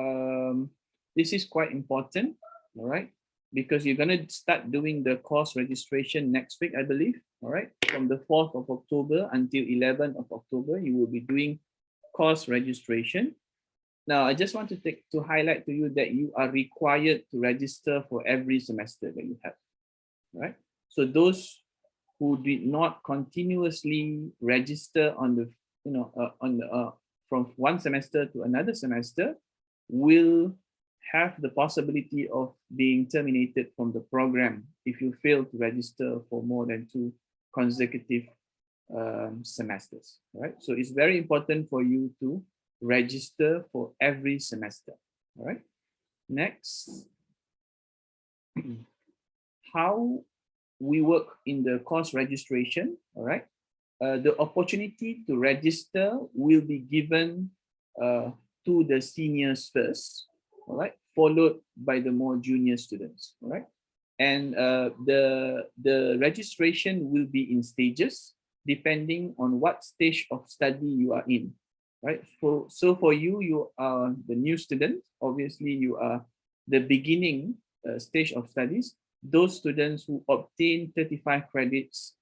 this is quite important, all right, because you're going to start doing the course registration next week, I believe, all right, from the 4th of October until 11th of October, you will be doing course registration. Now, I just want to highlight to you that you are required to register for every semester that you have, right? So those who did not continuously register on the, from one semester to another semester will have the possibility of being terminated from the program if you fail to register for more than 2 consecutive semesters, right? So it's very important for you to register for every semester, all right? Next, how we work in the course registration, all right? The opportunity to register will be given to the seniors first, all right, followed by the more junior students, all right? And the registration will be in stages depending on what stage of study you are in, right? So for you, you are the new student. Obviously, you are the beginning stage of studies. Those students who obtain 35 credits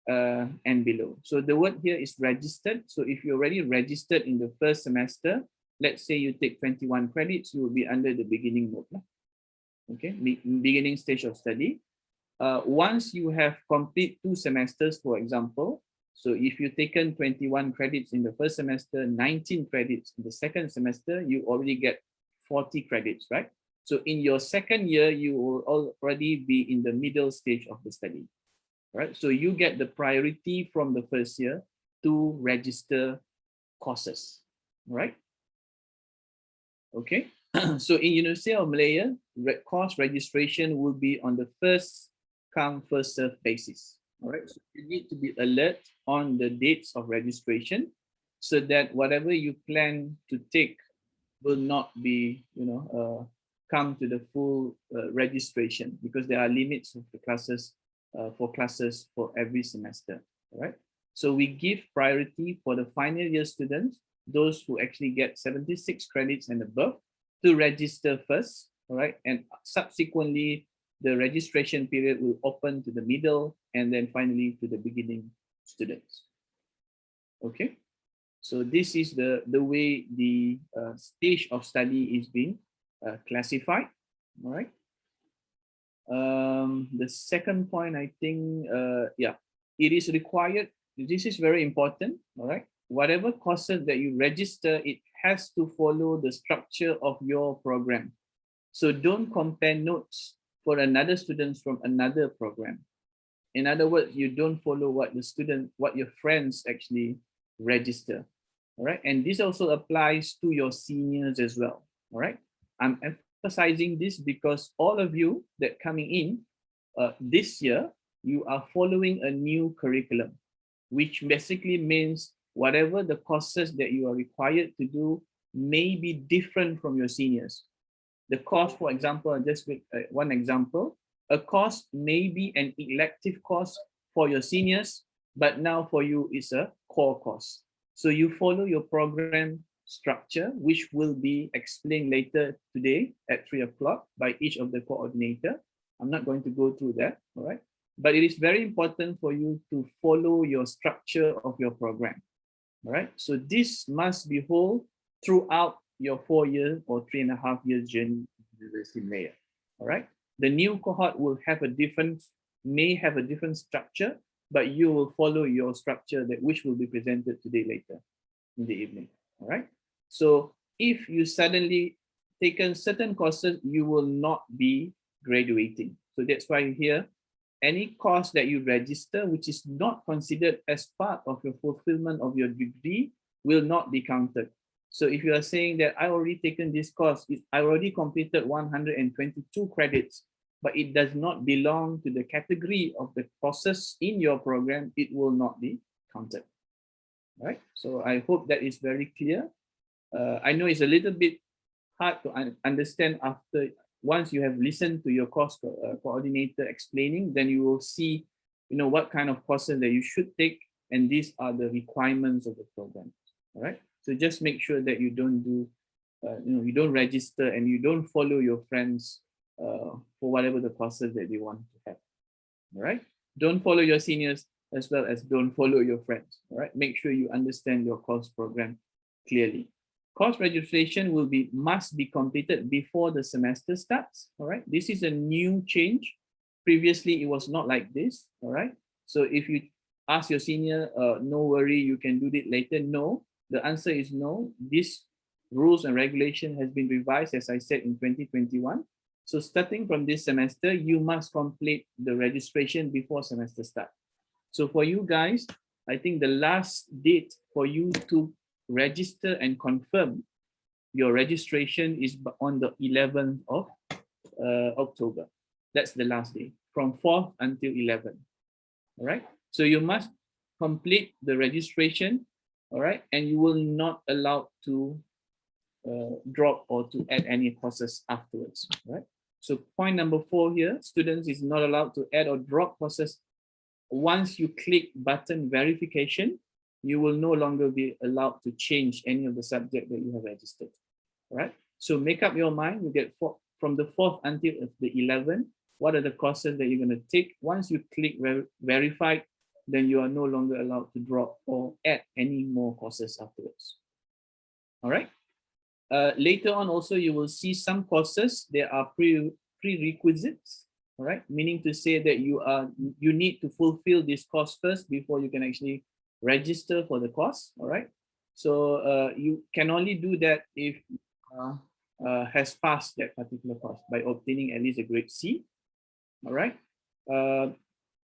and below. So the word here is registered. So if you're already registered in the first semester, let's say you take 21 credits, you will be under the beginning mode. Okay, beginning stage of study. Once you have complete 2 semesters, for example, so if you've taken 21 credits in the first semester, 19 credits in the second semester, you already get 40 credits, right? So in your second year, you will already be in the middle stage of the study, right? So you get the priority from the first year to register courses, right? Okay. So in University of Malaya, course registration will be on the first come, first serve basis. All right. So you need to be alert on the dates of registration so that whatever you plan to take will not be, come to the full registration, because there are limits of the classes for every semester. All right. So we give priority for the final year students, those who actually get 76 credits and above, to register first, all right, and subsequently the registration period will open to the middle and then finally to the beginning students. Okay, so this is the way the stage of study is being classified. All right. The second point, I think, it is required. This is very important. All right. Whatever courses that you register, it has to follow the structure of your program. So don't compare notes for another students from another program. In other words, you don't follow what your friends actually register. All right. And this also applies to your seniors as well. All right. I'm emphasizing this because all of you that coming in this year, you are following a new curriculum, which basically means whatever the courses that you are required to do may be different from your seniors. The course, for example, just with one example, a course may be an elective course for your seniors, but now for you it's a core course. So you follow your program structure, which will be explained later today at 3 o'clock by each of the coordinator. I'm not going to go through that, all right? But it is very important for you to follow your structure of your program, all right? So this must be whole throughout your 4-year or 3.5 years journey in University Malaya, all right? The new cohort will have may have a different structure, but you will follow your structure which will be presented today later in the evening, all right? So if you suddenly taken certain courses, you will not be graduating. So that's why here, any course that you register, which is not considered as part of your fulfillment of your degree, will not be counted. So if you are saying that I already taken this course, I already completed 122 credits, but it does not belong to the category of the courses in your program, it will not be counted. All right, so I hope that is very clear. I know it's a little bit hard to understand once you have listened to your course coordinator explaining, then you will see, what kind of courses that you should take, and these are the requirements of the program. All right, so just make sure that you don't do, you don't register and you don't follow your friends for whatever the courses that they want to have. All right, don't follow your seniors as well as don't follow your friends. All right, make sure you understand your course program clearly. Course registration must be completed before the semester starts. All right, this is a new change. Previously, it was not like this. All right, so if you ask your senior, no worry, you can do it later. No, the answer is no. This rules and regulation has been revised, as I said, in 2021. So starting from this semester, you must complete the registration before semester start. So for you guys, I think the last date for you to register and confirm your registration is on the 11th of October. That's the last day, from 4th until 11th. All right, so you must complete the registration, all right, and you will not allow to drop or to add any courses afterwards, right? So point number 4 here, students is not allowed to add or drop courses. Once you click button verification, you will no longer be allowed to change any of the subject that you have registered. All right, so make up your mind. You get from the 4th until the 11th, what are the courses that you're going to take. Once you click verified, then you are no longer allowed to drop or add any more courses afterwards. All right, later on also you will see some courses, there are prerequisites. All right, meaning to say that you need to fulfill this course first before you can actually register for the course. All right, so you can only do that if has passed that particular course by obtaining at least a grade C. All right,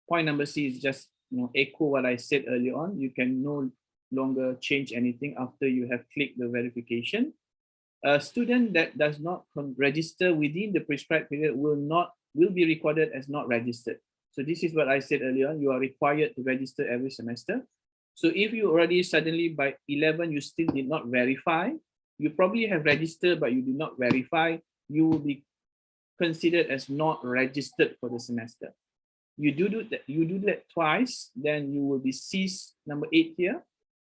point number C is just echo what I said earlier on. You can no longer change anything after you have clicked the verification. A student that does not register within the prescribed period will be recorded as not registered. So this is what I said earlier on. You are required to register every semester. So if you already suddenly by 11 you still did not verify, you probably have registered but you did not verify, you will be considered as not registered for the semester. You do that twice, then you will be ceased. Number 8 here.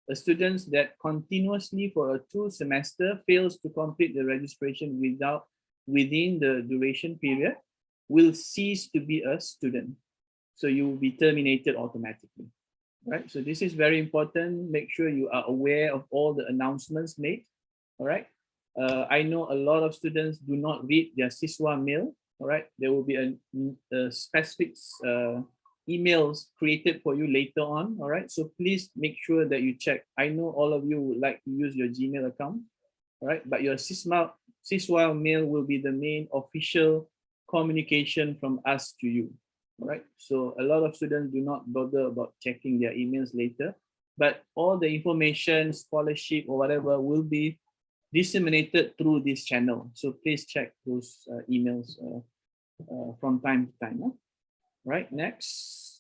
A student that continuously for a 2 semester fails to complete the registration within the duration period will cease to be a student. So you will be terminated automatically. Right? So this is very important. Make sure you are aware of all the announcements made. All right. I know a lot of students do not read their SISWA mail. All right. There will be a specific emails created for you later on. All right, so please make sure that you check. I know all of you would like to use your Gmail account, all right, but your SISWA mail will be the main official communication from us to you. All right, so a lot of students do not bother about checking their emails later, but all the information, scholarship or whatever will be disseminated through this channel. So please check those emails from time to time. Huh? Right, next.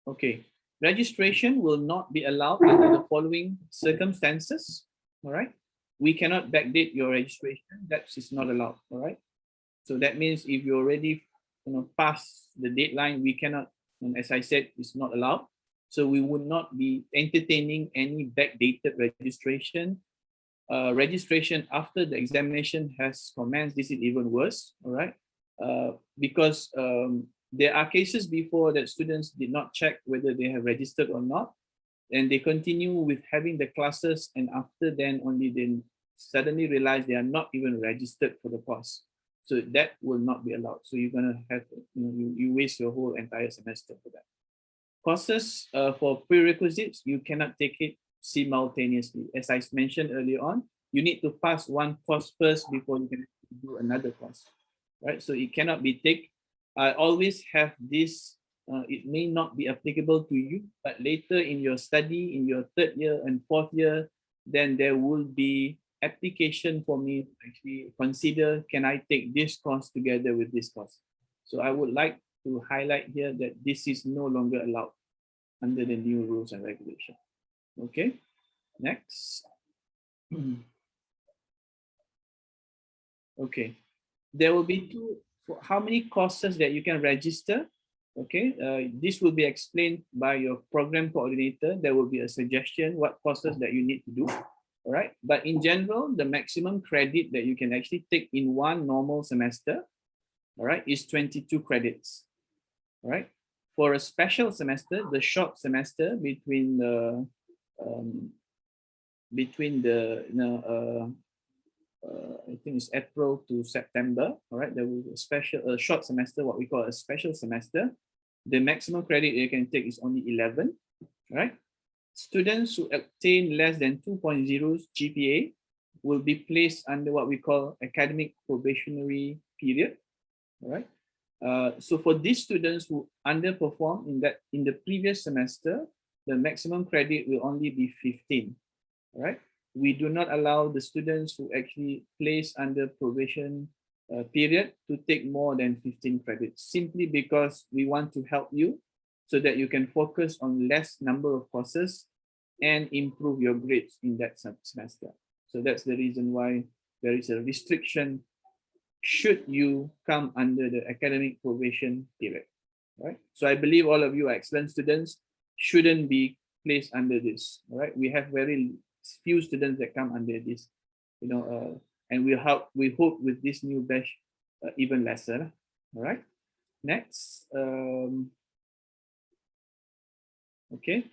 okay, registration will not be allowed under the following circumstances. All right, we cannot backdate your registration. That is not allowed. All right, so that means if you already past the deadline, we cannot. And as I said, it's not allowed. So we would not be entertaining any backdated registration. Registration after the examination has commenced, this is even worse, all right? Because there are cases before that students did not check whether they have registered or not, and they continue with having the classes, and after then only then suddenly realize they are not even registered for the course. So that will not be allowed. So you're gonna have, you waste your whole entire semester for that. Courses for prerequisites, you cannot take it simultaneously. As I mentioned earlier on, you need to pass one course first before you can do another course, right? So it cannot be taken. I always have this, it may not be applicable to you, but later in your study, in your 3rd year and 4th year, then there will be application for me to actually consider, can I take this course together with this course? So I would like to highlight here that this is no longer allowed under the new rules and regulations. Okay, next. Okay, there will be how many courses that you can register. Okay, this will be explained by your program coordinator. There will be a suggestion what courses that you need to do. All right, but in general, the maximum credit that you can actually take in one normal semester, all right, is 22 credits. All right, for a special semester, the short semester between the I think it's April to September. All right, there will be a short semester, what we call a special semester. The maximum credit you can take is only 11. All right, students who obtain less than 2.0 GPA will be placed under what we call academic probationary period. All right. So for these students who underperform in the previous semester, the maximum credit will only be 15. All right. We do not allow the students who actually place under probation period to take more than 15 credits, simply because we want to help you so that you can focus on less number of courses and improve your grades in that semester. So that's the reason why there is a restriction should you come under the academic probation period, right? So I believe all of you are excellent students, shouldn't be placed under this, all right? We have very few students that come under this, and we hope with this new batch even lesser, all right? Next, okay.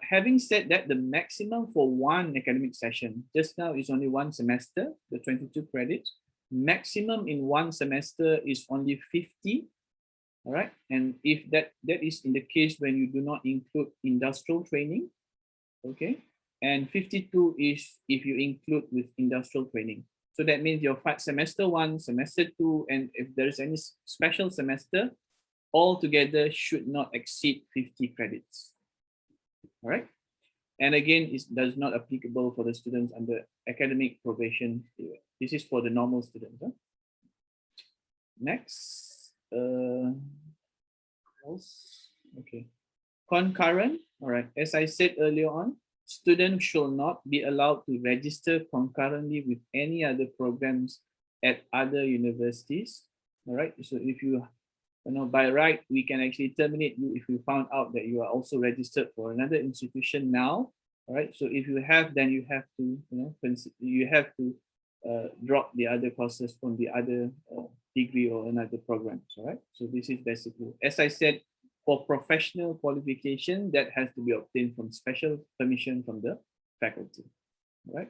Having said that, the maximum for one academic session just now is only one semester, the 22 credits. Maximum in one semester is only 50. All right, and if that is in the case when you do not include industrial training, okay, and 52 is if you include with industrial training. So that means your semester 1, semester 2, and if there is any special semester, all together should not exceed 50 credits. All right, and again, it does not applicable for the students under academic probation period. This is for the normal students. Huh? Next, else? Okay, concurrent. All right, as I said earlier on, students should not be allowed to register concurrently with any other programs at other universities. All right, so if you by right, we can actually terminate you if we found out that you are also registered for another institution now. All right, so if you have, then you have to, drop the other courses from the other degree or another program. All right, so this is basically, as I said, for professional qualification, that has to be obtained from special permission from the faculty. All right,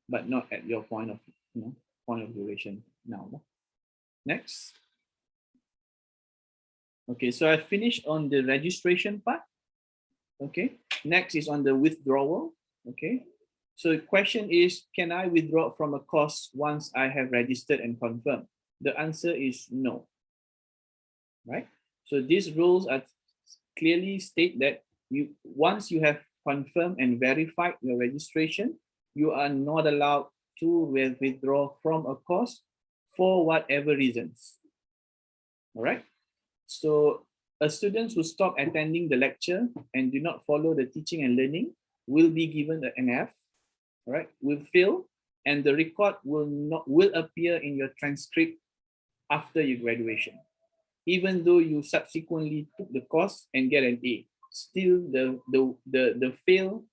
but not at your point of duration now. Next. Okay, so I finished on the registration part. Okay, next is on the withdrawal. Okay, so the question is, can I withdraw from a course once I have registered and confirmed? The answer is no. Right? So these rules are clearly state that once you have confirmed and verified your registration, you are not allowed to withdraw from a course for whatever reasons. All right. So students who stop attending the lecture and do not follow the teaching and learning will be given an F, right? Will fail, and the record will appear in your transcript after your graduation. Even though you subsequently took the course and get an A, still the fail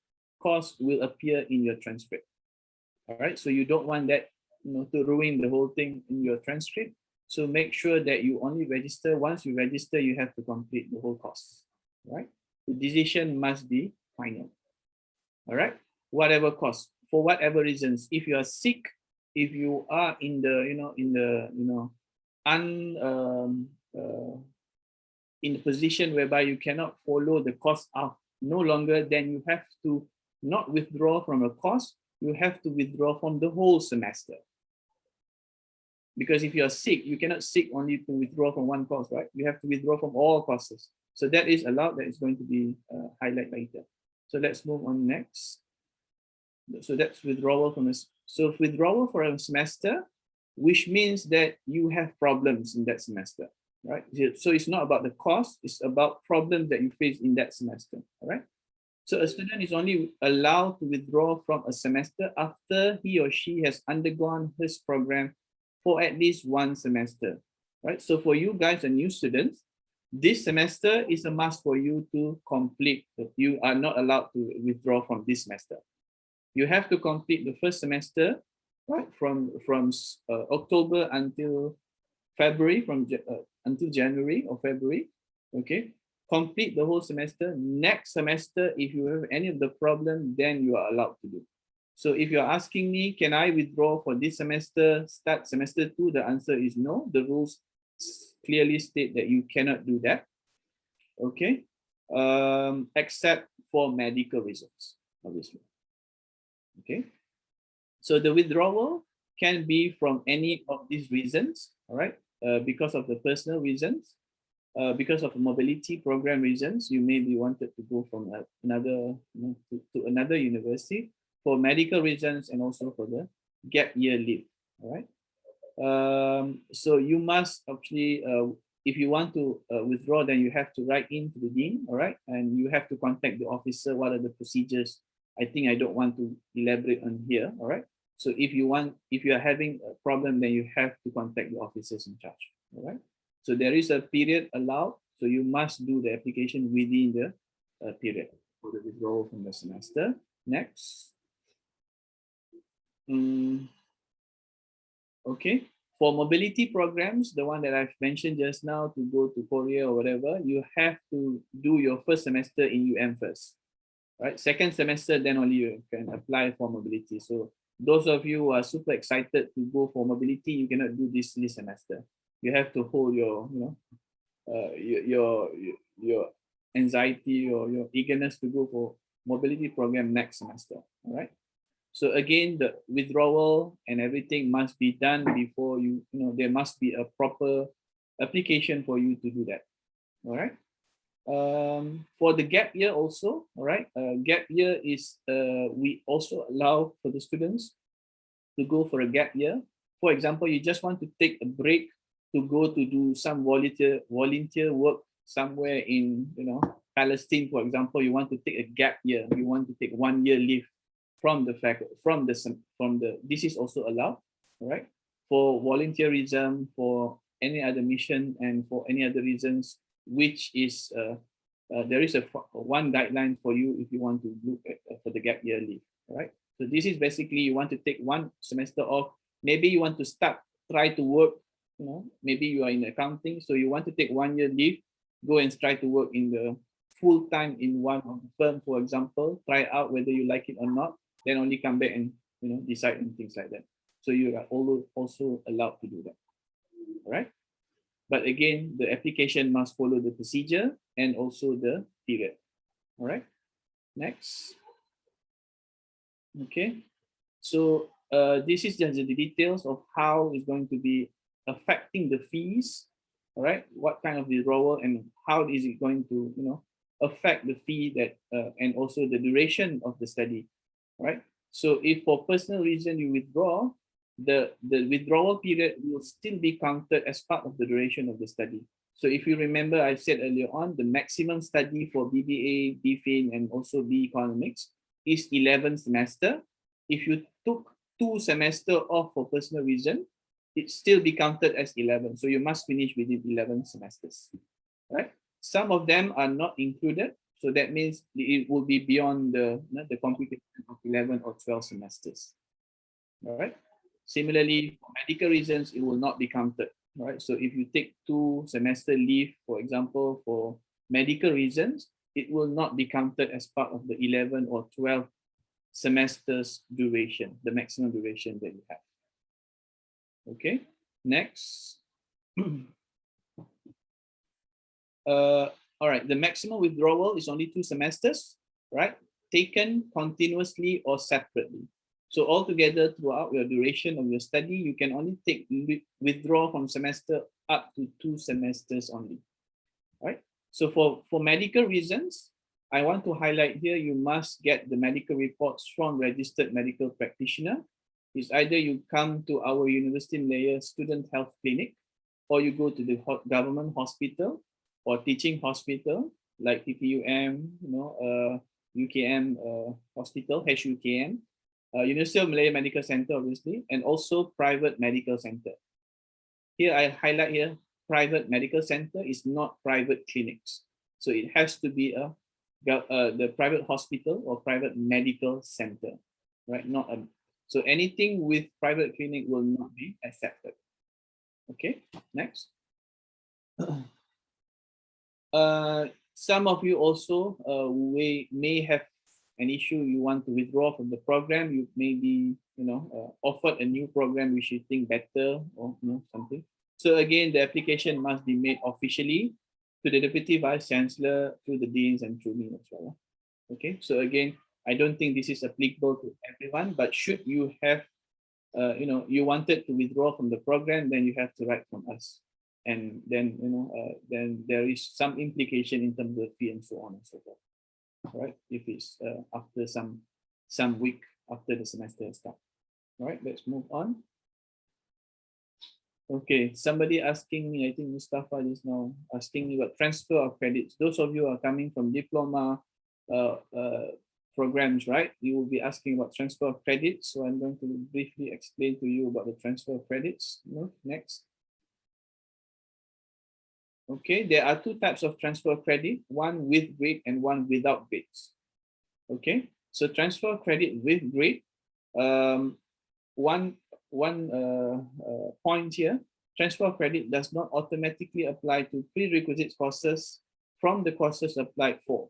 course will appear in your transcript. All right, so you don't want that, to ruin the whole thing in your transcript. So make sure that you only register. Once you register, you have to complete the whole course. Right? The decision must be final. All right, whatever cost, for whatever reasons. If you are sick, if you are in the in the position whereby you cannot follow the course out no longer, then you have to not withdraw from a course, you have to withdraw from the whole semester. Because if you are sick, you cannot sick only to withdraw from one course, right? You have to withdraw from all courses. So that is allowed, that is going to be highlighted later. So let's move on next. So that's withdrawal from withdrawal for a semester, which means that you have problems in that semester, right? So it's not about the course, it's about problems that you face in that semester, all right? So a student is only allowed to withdraw from a semester after he or she has undergone his program for at least one semester, right? So for you guys, new students, this semester is a must for you to complete. You are not allowed to withdraw from this semester. You have to complete the first semester, right? From October until February, until January or February, okay? Complete the whole semester. Next semester, if you have any of the problem, then you are allowed to do. So if you're asking me, can I withdraw for this semester, start semester 2? The answer is no. The rules clearly state that you cannot do that, okay? Except for medical reasons, obviously, okay? So the withdrawal can be from any of these reasons, all right? Because of the personal reasons, because of mobility program reasons, you may be wanted to go from another to another university, for medical reasons, and also for the gap year leave. All right. So you must actually, if you want to withdraw, then you have to write in to the dean. All right, and you have to contact the officer. What are the procedures? I think I don't want to elaborate on here. All right. So if you are having a problem, then you have to contact the officers in charge. All right. So there is a period allowed. So you must do the application within the period for the withdrawal from the semester. Next. Okay. For mobility programs, the one that I've mentioned just now, to go to Korea or whatever, you have to do your first semester in UM first. Right? Second semester, then only you can apply for mobility. So those of you who are super excited to go for mobility, you cannot do this semester. You have to hold your, your anxiety or your eagerness to go for mobility program next semester. All right. So again, the withdrawal and everything must be done before there must be a proper application for you to do that. All right. For the gap year also, all right. Gap year is we also allow for the students to go for a gap year. For example, you just want to take a break to go to do some volunteer work somewhere in Palestine, for example. You want to take a gap year. You want to take 1 year leave from the this is also allowed, all right? For volunteerism, for any other mission, and for any other reasons, which is there is one guideline for you if you want to look at for the gap year leave, all right? So this is basically, you want to take one semester off. Maybe you want to try to work, maybe you are in accounting, so you want to take 1 year leave, go and try to work in the full time in one firm, for example, try out whether you like it or not, then only come back and decide and things like that. So you are also allowed to do that. All right. But again, the application must follow the procedure and also the period. All right. Next. Okay. So this is just the details of how it's going to be affecting the fees. All right. What kind of withdrawal and how is it going to affect the fee that and also the duration of the study. Right. So if for personal reason you withdraw, the withdrawal period will still be counted as part of the duration of the study. So if you remember, I said earlier on, the maximum study for BBA, BPhil, and also B Economics is 11 semester. If you took 2 semester off for personal reason, it still be counted as 11. So you must finish within 11 semesters, right? Some of them are not included. So that means it will be beyond the computation of 11 or 12 semesters, all right? Similarly, for medical reasons, it will not be counted, right? So if you take 2 semester leave, for example, for medical reasons, it will not be counted as part of the 11 or 12 semesters duration, the maximum duration that you have. Okay, next. All right, the maximum withdrawal is only 2 semesters, right? Taken continuously or separately. So altogether, throughout your duration of your study, you can only take withdraw from semester up to 2 semesters only, right? So for medical reasons, I want to highlight here, you must get the medical reports from registered medical practitioner. It's either you come to our University Malaya Student Health Clinic, or you go to the government hospital or teaching hospital like TPUM, UKM hospital, HUKM, University of Malaya Medical Center, obviously, and also private medical center. Here I highlight here, private medical center is not private clinics. So it has to be the private hospital or private medical center, right? So anything with private clinic will not be accepted. Okay, next. Some of you also may have an issue. You want to withdraw from the program. You may be, offered a new program which you think better or something. So again, the application must be made officially to the Deputy Vice Chancellor, through the deans, and through me as well. Okay, so again, I don't think this is applicable to everyone, but should you have, you wanted to withdraw from the program, then you have to write from us. And then, then there is some implication in terms of fee and so on and so forth. All right, if it's after some week after the semester starts. All right, let's move on. Okay, somebody asking me, I think Mustafa is now asking me about transfer of credits. Those of you who are coming from diploma programs, right? You will be asking about transfer of credits. So I'm going to briefly explain to you about the transfer of credits. Next. Okay, there are 2 types of transfer of credit, one with grade and one without grades. Okay, so transfer of credit with grade, one point here, transfer of credit does not automatically apply to prerequisite courses from the courses applied for.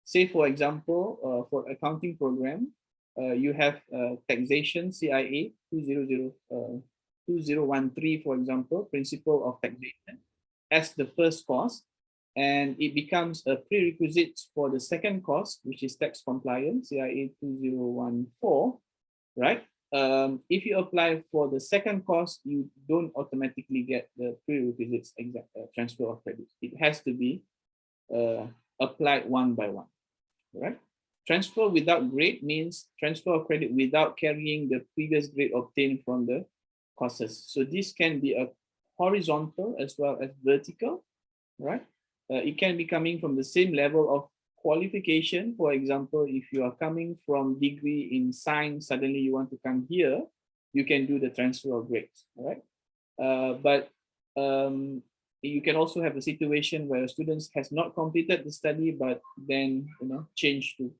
Say, for example, for accounting program, you have taxation, CIA 2013, for example, principle of taxation as the first course, and it becomes a prerequisite for the second course, which is tax compliance, CIA 2014, right? If you apply for the second course, you don't automatically get the prerequisites transfer of credits. It has to be applied one by one, right? Transfer without grade means transfer of credit without carrying the previous grade obtained from the courses. So this can be a horizontal as well as vertical, right? It can be coming from the same level of qualification. For example, if you are coming from degree in science, suddenly you want to come here, you can do the transfer of grades, right? But you can also have a situation where students has not completed the study, but then change to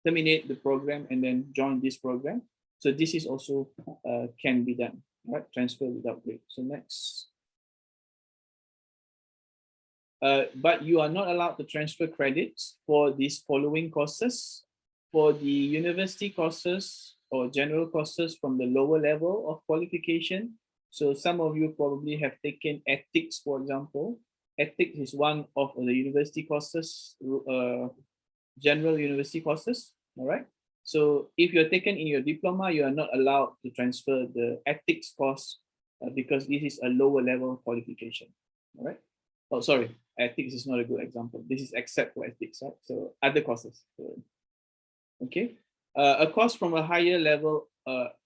terminate the program and then join this program. So this is also can be done, right? Transfer without grade. So next. But you are not allowed to transfer credits for these following courses. For the university courses or general courses from the lower level of qualification. So some of you probably have taken ethics, for example. Ethics is one of the university courses, general university courses, all right? So if you're taken in your diploma, you are not allowed to transfer the ethics course because this is a lower level qualification, all right? Oh, sorry, ethics is not a good example. This is except for ethics, right? So other courses. Okay, a course from a higher level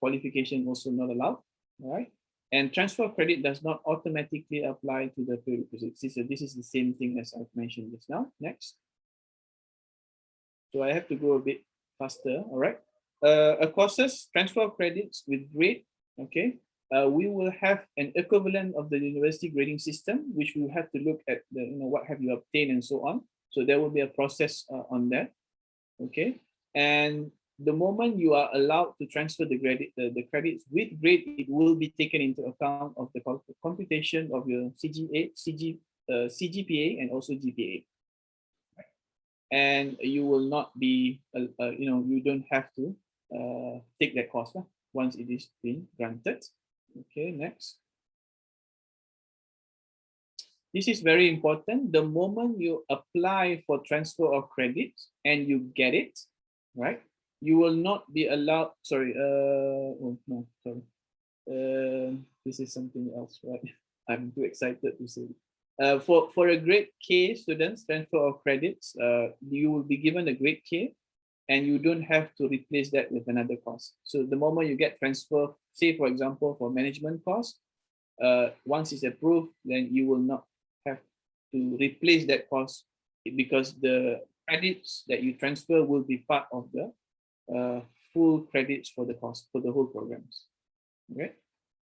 qualification also not allowed, all right? And transfer of credit does not automatically apply to the prerequisites. So this is the same thing as I've mentioned just now. Next. So I have to go a bit faster, all right? A courses transfer of credits with grade, okay? We will have an equivalent of the university grading system, which we have to look at the, what have you obtained and so on. So there will be a process on that, okay? And the moment you are allowed to transfer the credits with grade, it will be taken into account of the computation of your CGPA and also GPA. And you will not be, you don't have to take that course once it is been granted. Okay, next. This is very important. The moment you apply for transfer of credits and you get it, right? You will not be allowed, sorry, oh, no, sorry. This is something else, right? I'm too excited to say it. For a grade K students, transfer of credits, you will be given a grade K and you don't have to replace that with another course. So the moment you get transfer, say for example, for management course, once it's approved, then you will not have to replace that course because the credits that you transfer will be part of the full credits for the course, for the whole programs. Okay.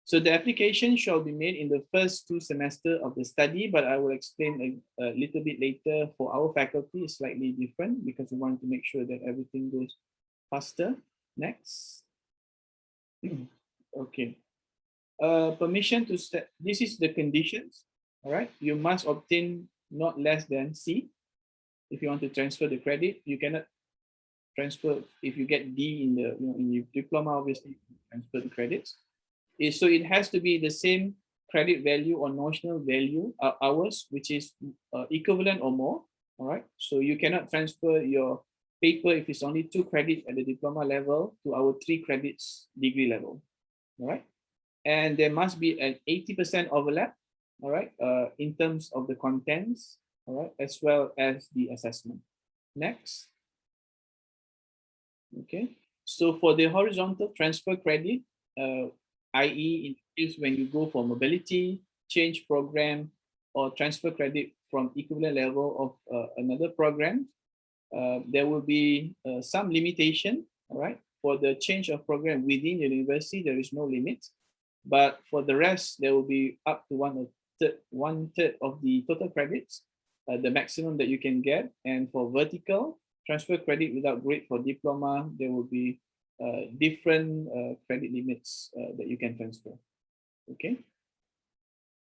So the application shall be made in the first 2 semesters of the study, but I will explain a little bit later. For our faculty, it's slightly different because we want to make sure that everything goes faster. Next. Okay. Permission to start. This is the conditions. All right. You must obtain not less than C. If you want to transfer the credit, you cannot transfer if you get D in the in your diploma. Obviously, transfer the credits. So it has to be the same credit value or notional value hours, which is equivalent or more. All right. So you cannot transfer your paper if it's only 2 credits at the diploma level to our 3 credits degree level. All right. And there must be an 80% overlap. All right. In terms of the contents. All right. As well as the assessment. Next. Okay. So for the horizontal transfer credit, i.e. in case when you go for mobility, change program, or transfer credit from equivalent level of another program, there will be some limitation, all right? For the change of program within the university, there is no limit. But for the rest, there will be up to one third of the total credits, the maximum that you can get. And for vertical, transfer credit without grade for diploma, there will be different credit limits that you can transfer. Okay.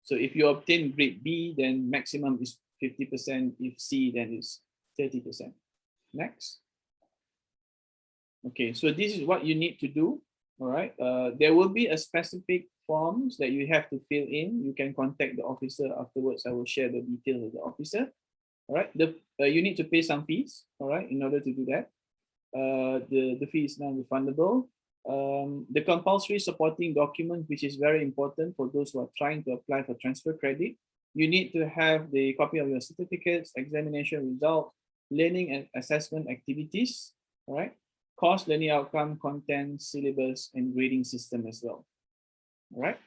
So if you obtain grade B, then maximum is 50%. If C, then it's 30%. Next. Okay, so this is what you need to do. All right. There will be a specific forms that you have to fill in. You can contact the officer afterwards. I will share the details of the officer. All right. You need to pay some fees. All right, in order to do that. The fee is non-refundable. The compulsory supporting document, which is very important for those who are trying to apply for transfer credit, you need to have the copy of your certificates, examination results, learning and assessment activities, all right? Course, learning outcome, content, syllabus, and grading system as well, all right?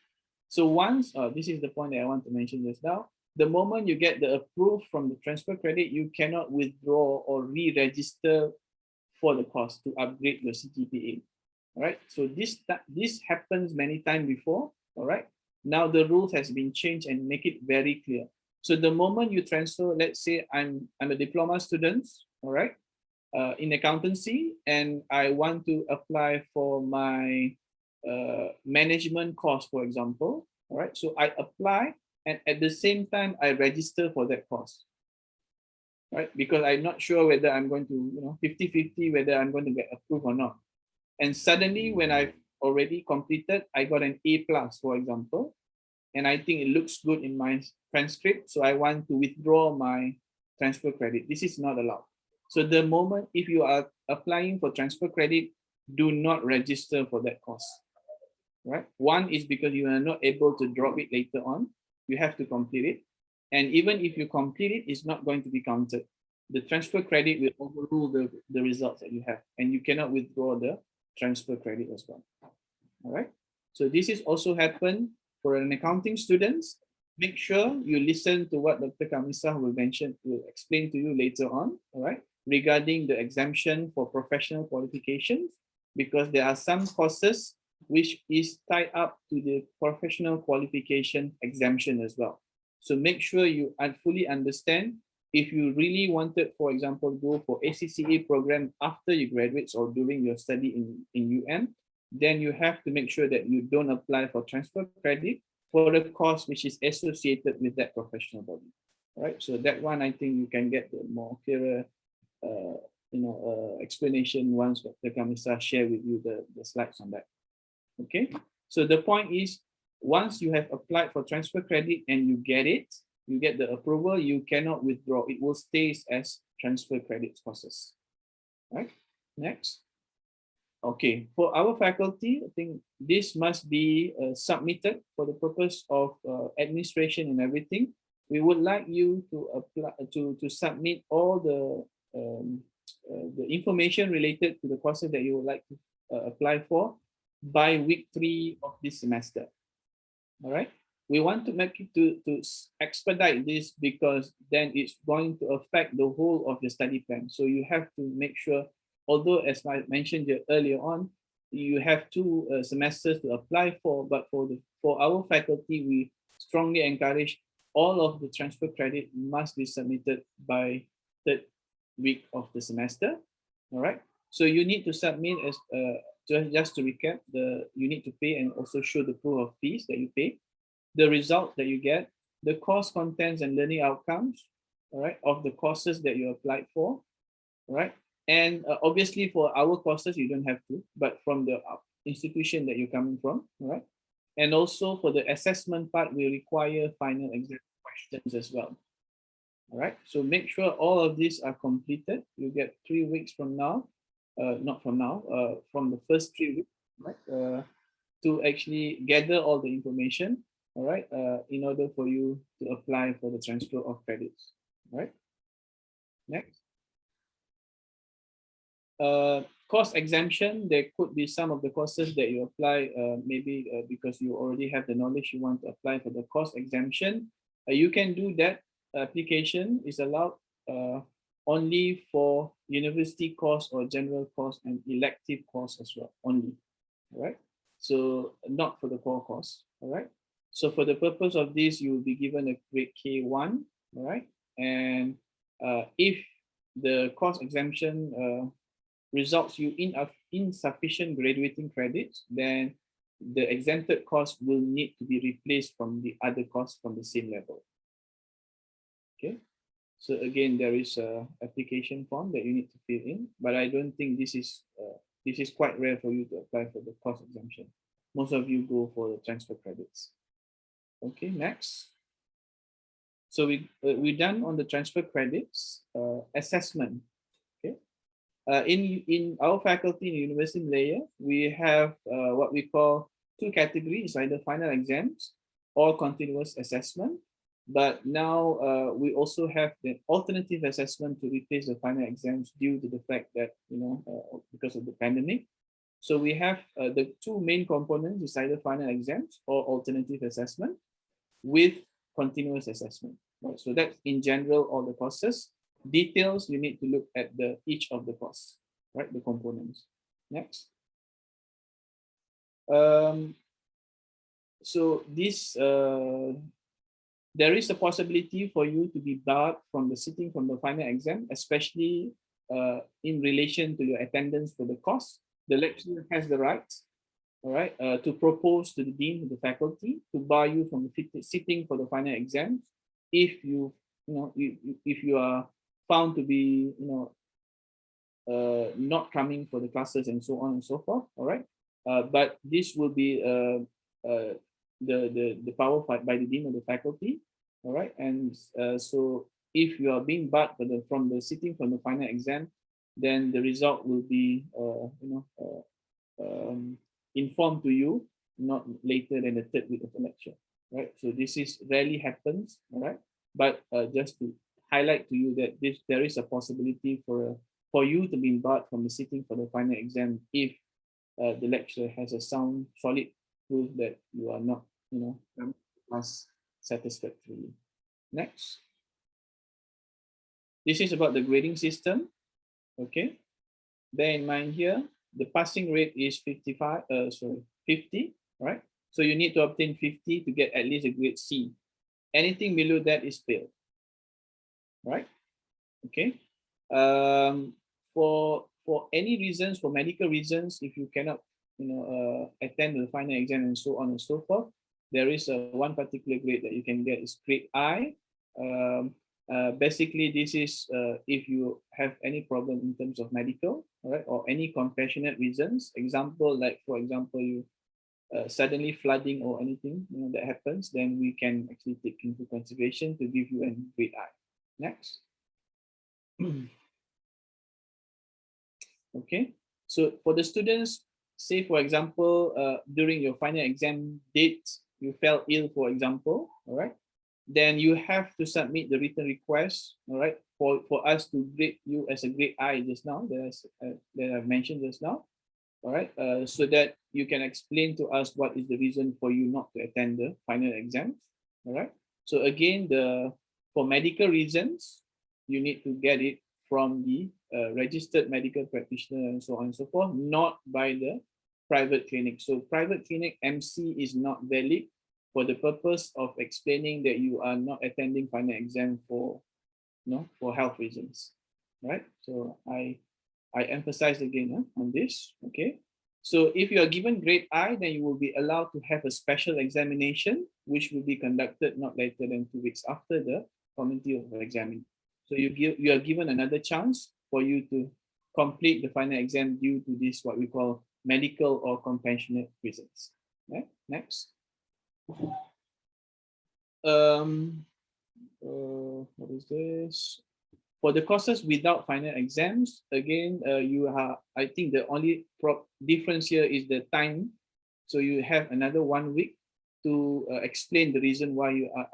So once, this is the point that I want to mention just now, the moment you get the approval from the transfer credit, you cannot withdraw or re-register for the course to upgrade your CGPA. All right. So this happens many times before. All right. Now the rules has been changed and make it very clear. So the moment you transfer, let's say I'm a diploma student, all right, in accountancy, and I want to apply for my management course, for example. All right. So I apply, and at the same time I register for that course. Right? Because I'm not sure whether I'm going to, 50-50, whether I'm going to get approved or not. And suddenly when I've already completed, I got an A+, for example, and I think it looks good in my transcript. So I want to withdraw my transfer credit. This is not allowed. So the moment, if you are applying for transfer credit, do not register for that course. Right? One is because you are not able to drop it later on. You have to complete it. And even if you complete it, it's not going to be counted. The transfer credit will overrule the results that you have, and you cannot withdraw the transfer credit as well. All right. So this is also happened For an accounting students, make sure you listen to what Dr. Kamisa will explain to you later on, all right, regarding the exemption for professional qualifications, because there are some courses which is tied up to the professional qualification exemption as well. So make sure you fully understand. If you really wanted, for example, go for ACCA program after you graduate or during your study in UM, then you have to make sure that you don't apply for transfer credit for a course which is associated with that professional body. All right, so that one I think you can get the more clearer explanation once Dr. Kamisa share with you the slides on that. Okay, so the point is, once you have applied for transfer credit and you get it, you get the approval, you cannot withdraw. It will stay as transfer credit courses. Right, next. Okay, for our faculty, I think this must be submitted for the purpose of administration and everything. We would like you to apply to submit all the information related to the courses that you would like to apply for by week 3 of this semester. All right. We want to make it to expedite this, because then it's going to affect the whole of the study plan. So you have to make sure, although as I mentioned earlier on, you have 2 semesters to apply for, but for our faculty, we strongly encourage all of the transfer credit must be submitted by 3rd week of the semester. All right. So you need to submit as just to recap, you need to pay and also show the proof of fees that you pay, the result that you get, the course contents and learning outcomes, all right, of the courses that you applied for, all right. And obviously for our courses, you don't have to, but from the institution that you're coming from, all right. And also for the assessment part, we require final exam questions as well. All right, so make sure all of these are completed. You get 3 weeks from now, not from now, from the first 3 weeks, right, to actually gather all the information, all right, in order for you to apply for the transfer of credits. All right, next. Course exemption, there could be some of the courses that you apply, maybe because you already have the knowledge, you want to apply for the course exemption. You can do that. Application is allowed only for university course or general course and elective course as well, only. All right, so not for the core course. All right, so for the purpose of this, you will be given a grade K1. All right, and if the course exemption results you in insufficient graduating credits, then the exempted course will need to be replaced from the other course from the same level. Okay, so again, there is a application form that you need to fill in, but I don't think this is quite rare for you to apply for the course exemption. Most of you go for the transfer credits. Okay, next. So we're done on the transfer credits. Assessment. Okay. In our faculty in University of Malaya, we have what we call 2 categories, either final exams or continuous assessment. But now we also have the alternative assessment to replace the final exams due to the fact that, because of the pandemic. So we have the 2 main components is either final exams or alternative assessment with continuous assessment. Right? So that's in general all the courses. Details, you need to look at each of the courses, right? The components. Next. So this there is a possibility for you to be barred from sitting from the final exam, especially in relation to your attendance for the course. The lecturer has the right, all right, to propose to the dean of the faculty to bar you from sitting for the final exams if if you are found to be not coming for the classes and so on and so forth. All right, but this will be the power by the dean of the faculty. All right, and so if you are being barred from the sitting from the final exam, then the result will be informed to you not later than the 3rd week of the lecture. Right, so this is rarely happens. All right, but just to highlight to you that there is a possibility for you to be barred from the sitting for the final exam if the lecturer has a solid proof that you are not pass satisfactorily. Next. This is about the grading system. Okay. Bear in mind here, the passing rate is 50, right? So you need to obtain 50 to get at least a grade C. Anything below that is failed, right? Okay. For any reasons, for medical reasons, if you cannot, attend the final exam and so on and so forth, there is one particular grade that you can get is grade I. Basically, this is if you have any problem in terms of medical, right, or any compassionate reasons. Example, like for example, you suddenly flooding or anything that happens, then we can actually take into consideration to give you a grade I. Next. Okay, so for the students, say for example, during your final exam date, you fell ill, for example, all right, then you have to submit the written request, all right, for us to grade you as a grade I just now, that I've mentioned just now, all right, so that you can explain to us what is the reason for you not to attend the final exam, all right. So again, for medical reasons, you need to get it from the registered medical practitioner and so on and so forth, not by the private clinic. So private clinic MC is not valid for the purpose of explaining that you are not attending final exam for health reasons, right? So I emphasize again on this, okay? So if you are given grade I, then you will be allowed to have a special examination, which will be conducted not later than 2 weeks after the committee of examining. So you are given another chance for you to complete the final exam due to this, what we call medical or compassionate reasons. Okay, next. What is this? For the courses without final exams, again, I think the only difference here is the time. So you have another 1 week to explain the reason why you are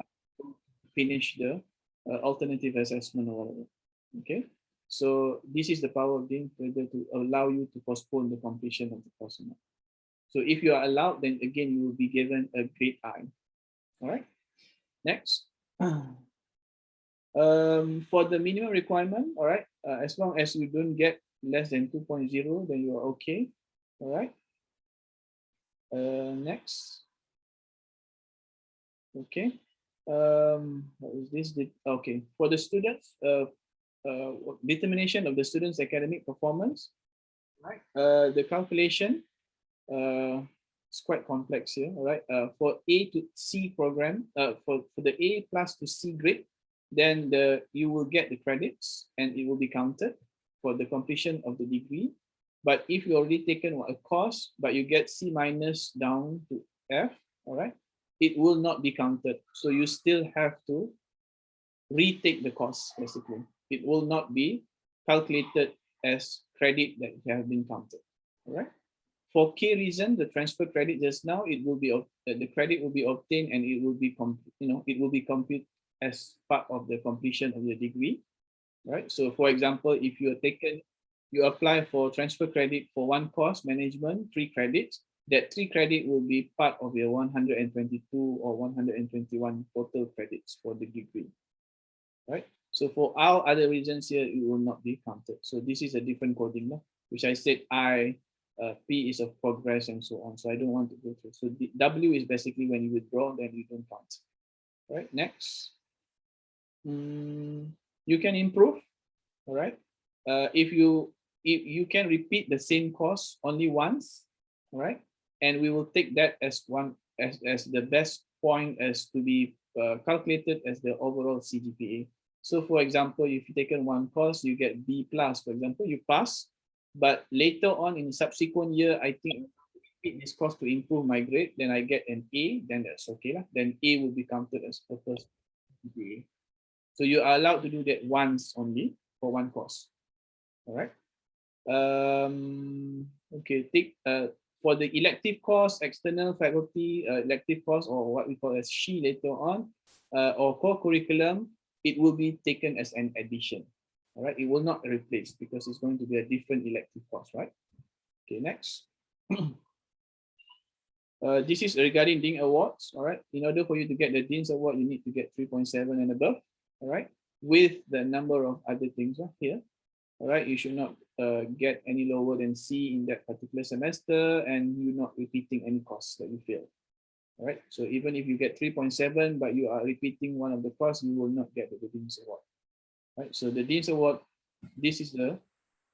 finish the alternative assessment or whatever. Okay, so this is the power of being further to allow you to postpone the completion of the course. So if you are allowed, then again you will be given a grade I. All right, next. For the minimum requirement, all right, as long as you don't get less than 2.0, then you are okay. All right. Next. Okay. What is this? Okay, for the students, determination of the students' academic performance, right? The calculation is quite complex here. All right. For A to C program, for the A plus to C grade, then you will get the credits and it will be counted for the completion of the degree. But if you already taken a course, but you get C minus down to F, all right, it will not be counted. So you still have to retake the course, basically. It will not be calculated as credit that have been counted, all right? For key reason, the transfer credit just now, it will be the credit will be obtained and it will be it will be computed as part of the completion of the degree, right? So for example, if you apply for transfer credit for one course, management, 3 credits, that 3 credit will be part of your 122 or 121 total credits for the degree, right? So for our other reasons here, it will not be counted. So this is a different coding, which I said P is of progress and so on. So I don't want to go through. So the W is basically when you withdraw, then you don't count. All right, next. You can improve. All right. If you can repeat the same course only once, all right, and we will take that as the best point as to be calculated as the overall CGPA. So for example, if you taken one course, you get B plus, for example, you pass, but later on in subsequent year, I think repeat this course to improve my grade, then I get an A, then that's okay lah. Then A will be counted as the first CGPA. So you are allowed to do that once only for one course. All right. Okay. For the elective course, external faculty elective course, or what we call as SHE later on, or core curriculum, it will be taken as an addition. All right. It will not replace because it's going to be a different elective course, right? Okay. Next. This is regarding Dean Awards, all right? In order for you to get the Dean's Award, you need to get 3.7 and above, all right? With the number of other things here, all right? You should not get any lower than C in that particular semester, and you're not repeating any course that you failed, all right? So even if you get 3.7, but you are repeating one of the course, you will not get the Dean's Award, right? So the Dean's Award, this is the,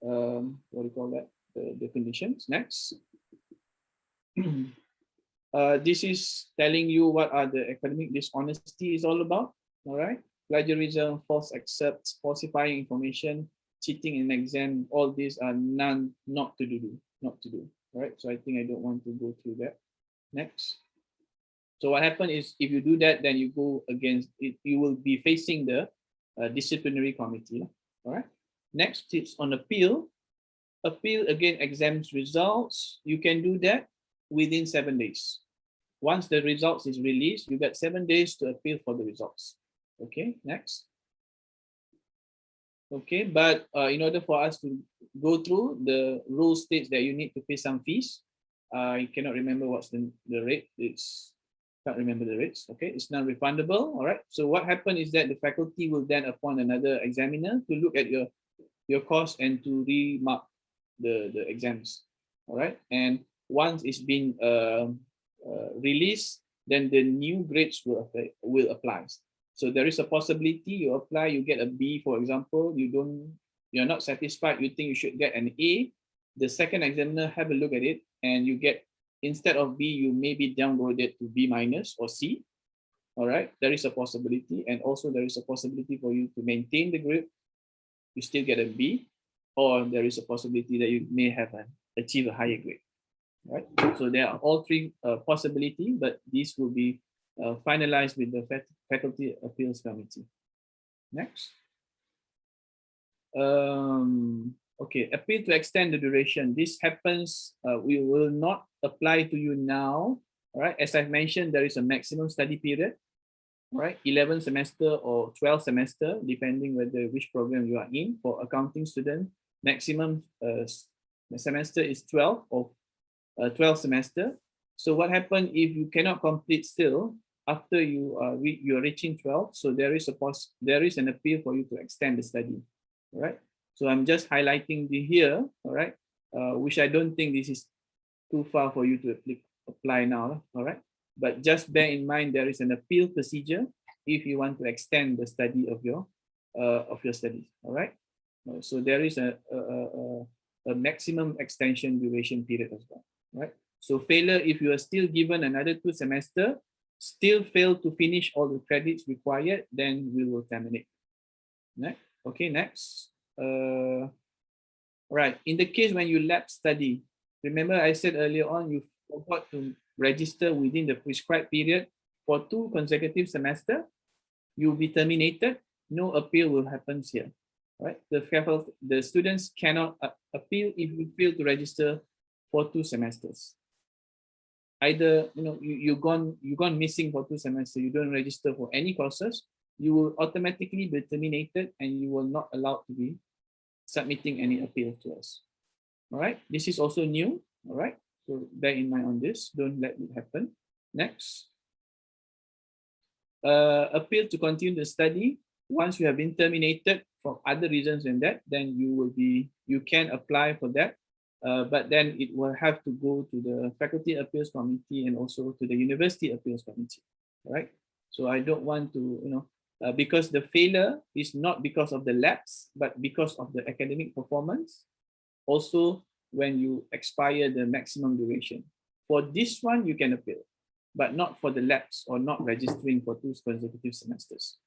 what do you call that? The conditions. Next. This is telling you what are the academic dishonesty is all about, all right? Plagiarism, false accepts, falsifying information, cheating in exam, all these are not to do, all right? So I think I don't want to go through that. Next. So what happens is if you do that, then you go against it, you will be facing the disciplinary committee, all right? Next, it's on appeal. Appeal against exams results, you can do that within 7 days. Once the results is released, you got 7 days to appeal for the results. Okay, next. Okay, but in order for us to go through, the rule states that you need to pay some fees. I cannot remember what's the rate. Can't remember the rates. Okay, it's non-refundable. All right. So what happened is that the faculty will then appoint another examiner to look at your course and to remark the exams. All right, and once it's been released, then the new grades will apply. So there is a possibility you apply, you get a B, for example, you're not satisfied, you think you should get an A. The second examiner have a look at it, and you get, instead of B, you may be downgraded to B minus or C. All right, there is a possibility, and also there is a possibility for you to maintain the grade, you still get a B, or there is a possibility that you may have achieve a higher grade. Right? So there are all three possibilities, but these will be finalized with the Faculty Appeals Committee. Next. Okay, appeal to extend the duration. This happens, we will not apply to you now. All right, as I've mentioned, there is a maximum study period. All right, 11 semester or 12 semester, depending whether which program you are in. For accounting student, maximum semester is 12 or 12 semester. So what happens if you cannot complete still after you are reaching 12? So there is an appeal for you to extend the study. All right. So I'm just highlighting here. All right, which I don't think this is too far for you to apply now. All right, but just bear in mind there is an appeal procedure if you want to extend the study of your studies. All right. So there is a maximum extension duration period as well. Right. So failure, if you are still given another 2 semesters, still fail to finish all the credits required, then we will terminate. Next. Okay, next. Right. In the case when you lapse study, remember I said earlier on you forgot to register within the prescribed period for 2 consecutive semesters, you'll be terminated. No appeal will happen here. Right. The students cannot appeal if you fail to register for 2 semesters. Either you've gone missing for 2 semesters, you don't register for any courses, you will automatically be terminated and you will not allowed to be submitting any appeal to us. All right, this is also new. All right, so bear in mind on this, don't let it happen. Next. Appeal to continue the study. Once you have been terminated for other reasons than that, then you can apply for that. But then it will have to go to the Faculty Appeals Committee and also to the University Appeals Committee. All right. So I don't want to, because the failure is not because of the lapse, but because of the academic performance. Also, when you expire the maximum duration. For this one, you can appeal, but not for the lapse or not registering for 2 consecutive semesters.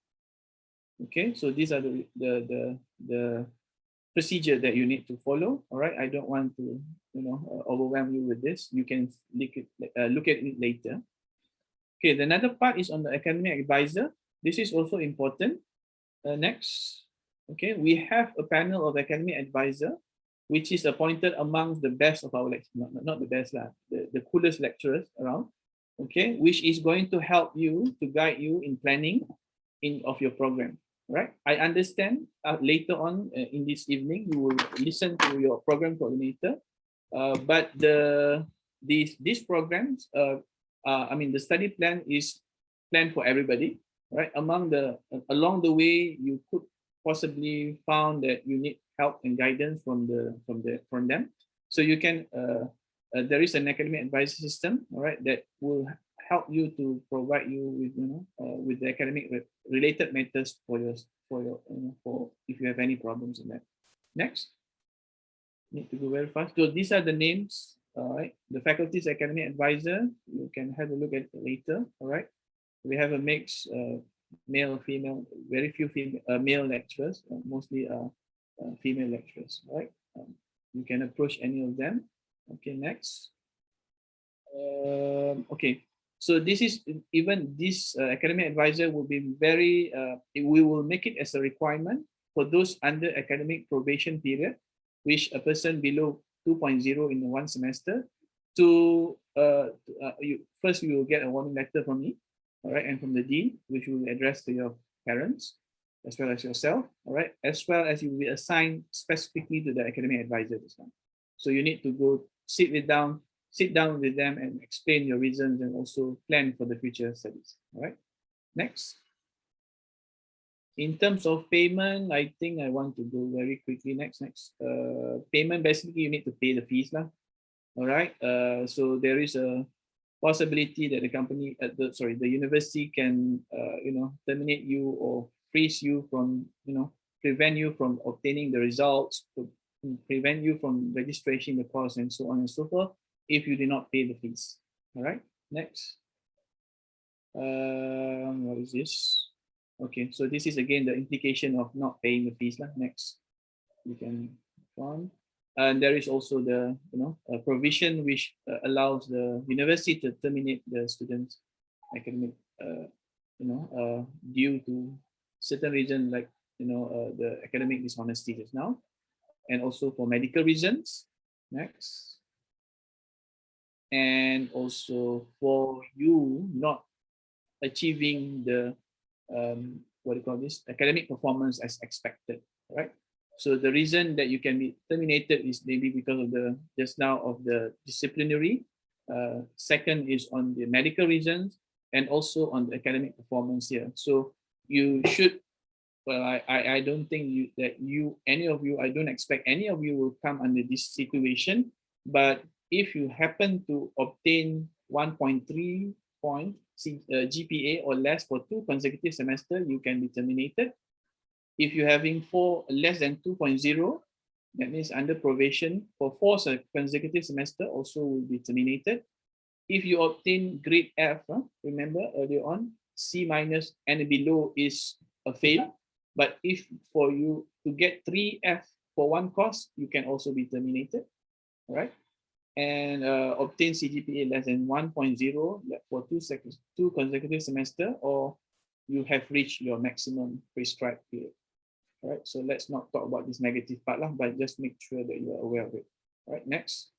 Okay, so these are the procedure that you need to follow. All right, I don't want to overwhelm you with this. You can look at it later. Okay, the another part is on the academic advisor. This is also important. Next. Okay, we have a panel of academic advisor, which is appointed amongst the best of our lecturers, not the best, the coolest lecturers around. Okay, which is going to help you, to guide you in planning of your program. Right, I understand later on in this evening you will listen to your program coordinator, but these programs the study plan is planned for everybody, right? Along the way, you could possibly found that you need help and guidance from them. So you can there is an academic advisor system, all right, that will help you to provide you with with the academic related matters for for if you have any problems in that. Next, need to go very fast. So these are the names. All right, the faculty's academic advisor. You can have a look at it later. All right, we have a mix, male, female, very few female, male lecturers, mostly female lecturers. All right, you can approach any of them. Okay, next. Okay, so this is even this academic advisor will be very. We will make it as a requirement for those under academic probation period, which a person below 2.0 in one semester. First you will get a warning letter from me, all right, and from the dean, which will address to your parents as well as yourself, all right, as well as you will be assigned specifically to the academic advisor this time. So you need to go sit down with them and explain your reasons and also plan for the future studies. All right. Next. In terms of payment, I think I want to go very quickly. Next. Payment, basically you need to pay the fees lah. All right. So there is a possibility that the university can terminate you or freeze you from prevent you from obtaining the results, to prevent you from registering the course and so on and so forth if you do not pay the fees. All right. Next. What is this? Okay, so this is again the implication of not paying the fees. Next, you can go on. And there is also the provision which allows the university to terminate the students' academic due to certain reasons like the academic dishonesty just now, and also for medical reasons. Next. And also for you not achieving the academic performance as expected, right? So the reason that you can be terminated is maybe because of the disciplinary. Second is on the medical reasons and also on the academic performance here. So you should, well, I don't think I don't expect any of you will come under this situation, but if you happen to obtain 1.3 point GPA or less for 2 consecutive semesters, you can be terminated. If you're having less than 2.0, that means under probation for 4 consecutive semesters, also will be terminated. If you obtain grade F, remember earlier on, C- and below is a fail. But if for you to get 3F for one course, you can also be terminated, right? And obtain CGPA less than 1.0 for 2 consecutive semesters, or you have reached your maximum prescribed period. All right, so let's not talk about this negative part, but just make sure that you are aware of it. All right, next.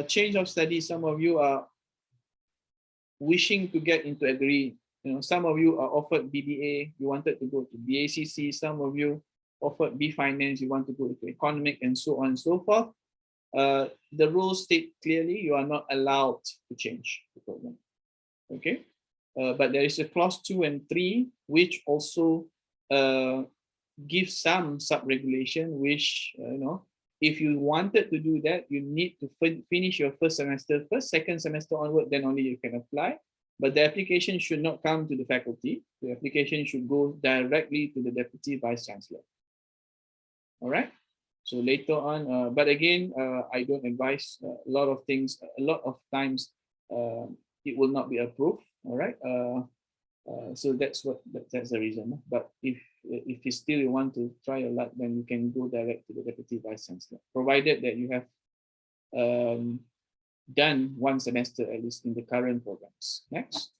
Change of study. Some of you are wishing to get into degree. Some of you are offered BBA, you wanted to go to BACC. Some of you offered B Finance, you want to go to economic, and so on and so forth. The rules state clearly you are not allowed to change the program. Okay, but there is a clause 2 and 3 which also gives some sub-regulation, which if you wanted to do that, you need to finish your first semester first, second semester onward, then only you can apply. But the application should not come to the faculty. The application should go directly to the Deputy Vice Chancellor. All right. So later on, but again, I don't advise a lot of things. A lot of times, it will not be approved. All right. So that's the reason. But if you still want to try your luck, then you can go direct to the Deputy Vice Chancellor, provided that you have done 1 semester at least in the current programs. Next.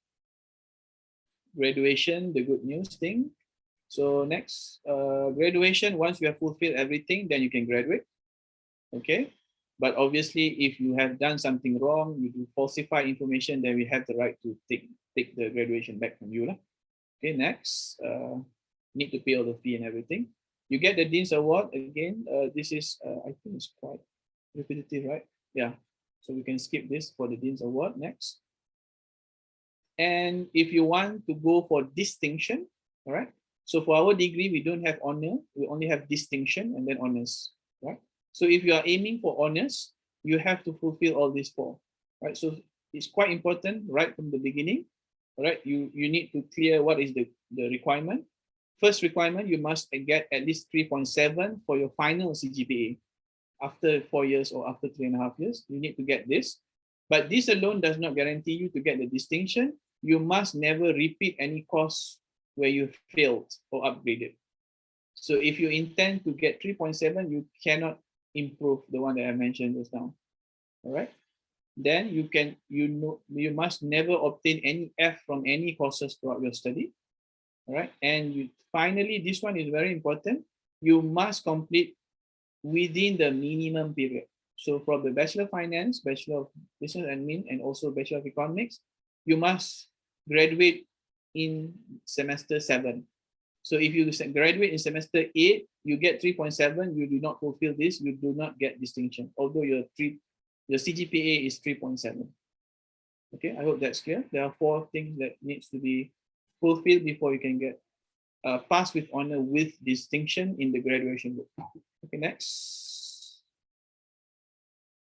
Graduation, the good news thing. So next, graduation, once you have fulfilled everything, then you can graduate. Okay. But obviously, if you have done something wrong, you do falsify information, then we have the right to take the graduation back from you. Okay, next, need to pay all the fee and everything. You get the Dean's Award again. This is, I think it's quite repetitive, right? Yeah. So we can skip this for the Dean's Award. Next. And if you want to go for distinction, all right? So for our degree, we don't have honor, we only have distinction and then honors, right? So if you are aiming for honors, you have to fulfill all these four, right? So it's quite important right from the beginning, all right? You need to clear what is the requirement. First requirement, you must get at least 3.7 for your final CGPA. After 4 years or after 3.5 years, you need to get this. But this alone does not guarantee you to get the distinction. You must never repeat any course where you failed or upgraded. So if you intend to get 3.7, you cannot improve the one that I mentioned just now. All right. Then you must never obtain any F from any courses throughout your study. All right. And finally, this one is very important. You must complete within the minimum period. So from the Bachelor of Finance, Bachelor of Business Admin, and also Bachelor of Economics, you must graduate in semester 7. So if you graduate in semester 8, you get 3.7, you do not fulfill this, you do not get distinction, although your CGPA is 3.7. Okay, I hope that's clear. There are 4 things that needs to be fulfilled before you can get pass with honor with distinction in the graduation book. Okay, next.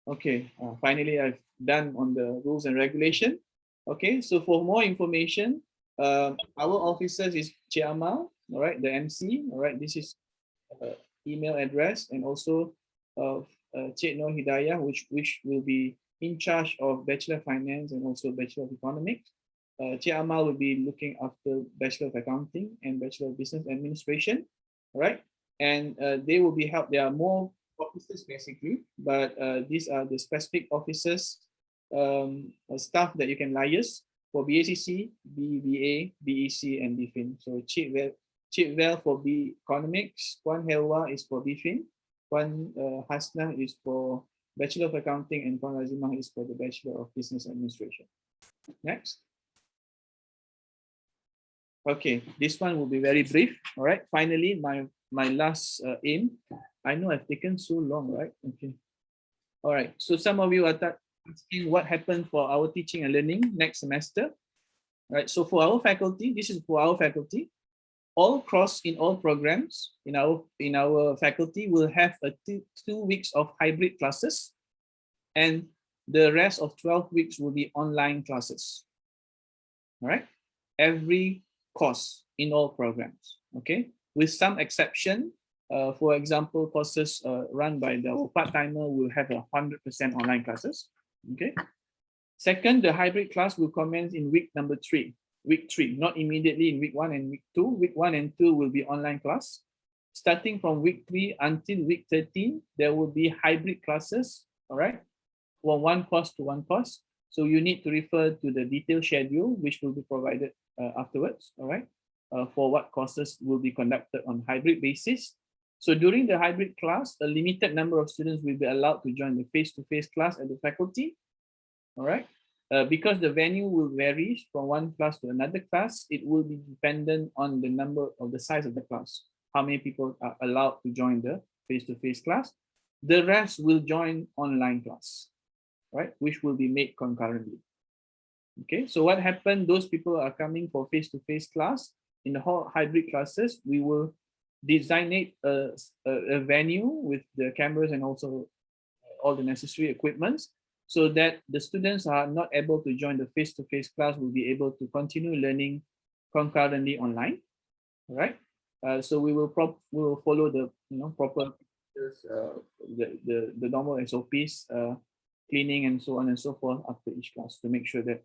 Okay, finally I've done on the rules and regulation. Okay, so for more information, our officers is Cik Amal, all right, the MC, all right, this is email address, and also Cik Nur Hidayah, which will be in charge of Bachelor of Finance and also Bachelor of Economics. Cik Amal will be looking after Bachelor of Accounting and Bachelor of Business Administration, all right, and they will be helped. There are more officers basically, but these are the specific officers, staff that you can liaise for BACC, BBA, BEC, and BFIN. So Cik Vel for B Economics, Puan Helwa is for BFIN, Puan Hasnah is for Bachelor of Accounting, and Puan Razimah is for the Bachelor of Business Administration. Next. Okay, this one will be very brief. All right, finally, my last aim. I know I've taken so long, right? Okay. All right, so some of you are asking what happened for our teaching and learning next semester. All right, so for our faculty, this is for our faculty. All in all programs in our faculty will have 2 weeks of hybrid classes, and the rest of 12 weeks will be online classes. All right, every course in all programs, okay, with some exception. For example, courses run by the part-timer will have 100% online classes. Okay. Second, the hybrid class will commence in week number 3. Week 3, not immediately in week 1 and week 2. Week 1 and 2 will be online class. Starting from week 3 until week 13, there will be hybrid classes. All right, from one course to one course. So you need to refer to the detailed schedule, which will be provided afterwards. All right, for what courses will be conducted on hybrid basis. So during the hybrid class, a limited number of students will be allowed to join the face-to-face class at the faculty. All right, because the venue will vary from one class to another class, it will be dependent on the number of the size of the class, how many people are allowed to join the face-to-face class. The rest will join online class, right, which will be made concurrently. Okay, so what happened, those people are coming for face-to-face class. In the whole hybrid classes, we will designate a venue with the cameras and also all the necessary equipments, so that the students are not able to join the face-to-face class will be able to continue learning concurrently online. All right, so we will follow the proper the normal SOPs, cleaning and so on and so forth after each class to make sure that.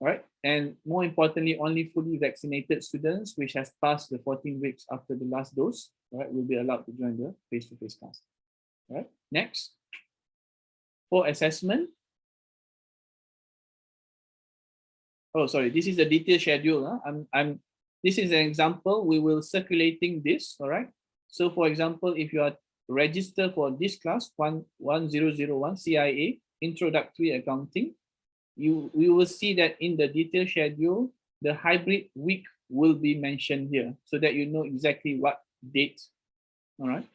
All right, and more importantly, only fully vaccinated students which has passed the 14 weeks after the last dose, right, will be allowed to join the face-to-face class. All right, next. For assessment. Oh, sorry, this is the detailed schedule. This is an example. We will circulating this. All right. So for example, if you are registered for this class 1001 CIA Introductory Accounting, we will see that in the detailed schedule, the hybrid week will be mentioned here so that you know exactly what date. All right.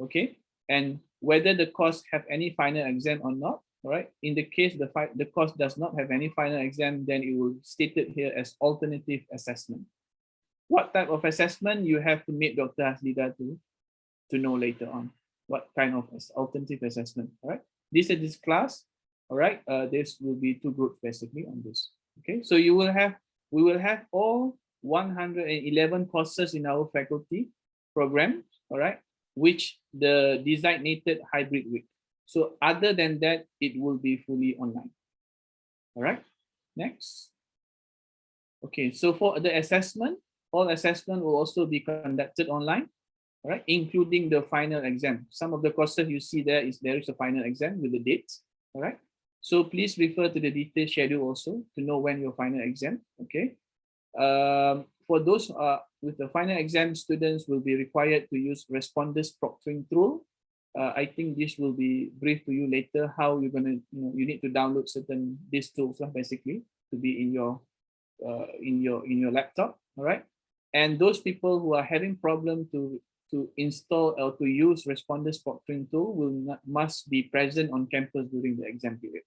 Okay. And whether the course have any final exam or not, all right? In the case the course does not have any final exam, then it will state it here as alternative assessment. What type of assessment you have to meet Dr. Haslida to know later on. What kind of alternative assessment, all right? This is this class, all right? This will be 2 groups basically on this, okay? So we will have all 111 courses in our faculty program, all right? Which the designated hybrid week. So other than that, it will be fully online, all right? Next. Okay, so for the assessment, all assessment will also be conducted online, all right, including the final exam. Some of the courses you see there is a final exam with the dates, all right? So please refer to the detailed schedule also to know when your final exam, okay? For those with the final exam, students will be required to use responders proctoring tool. I think this will be briefed to you later how you're gonna, you need to download certain these tools basically to be in your laptop, all right? And those people who are having problem to install or to use responders proctoring tool must be present on campus during the exam period,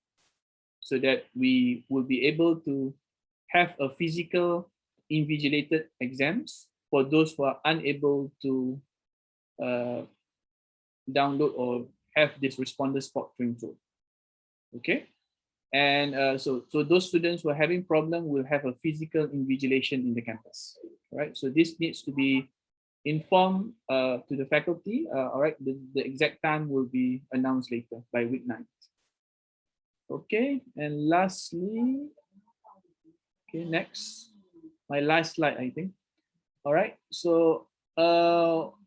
so that we will be able to have a physical invigilated exams for those who are unable to download or have this responders proctoring tool. Okay. And so those students who are having problem will have a physical invigilation in the campus, right? So this needs to be informed to the faculty. All right, the exact time will be announced later by week 9. Okay, and lastly, okay, next, my last slide, I think. All right, so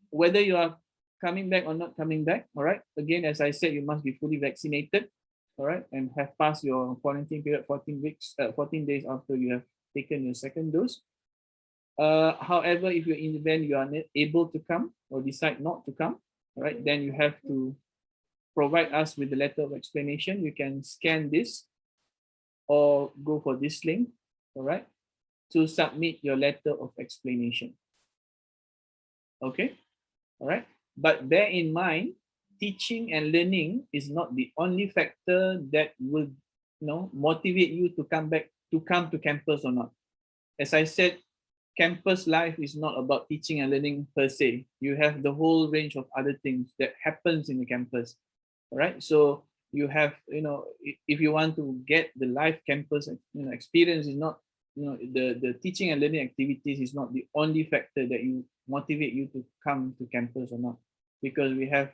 whether you are coming back or not coming back, all right, again, as I said, you must be fully vaccinated, all right, and have passed your quarantine period 14 days after you have taken your second dose. However, if you're in the event you are not able to come or decide not to come, all right, then you have to provide us with the letter of explanation. You can scan this or go for this link, all right, to submit your letter of explanation. Okay, all right. But bear in mind, teaching and learning is not the only factor that will, motivate you to come to campus or not. As I said, campus life is not about teaching and learning per se. You have the whole range of other things that happens in the campus, all right? So you have, if you want to get the live campus, experience is not, the teaching and learning activities is not the only factor that you motivate you to come to campus or not, because we have,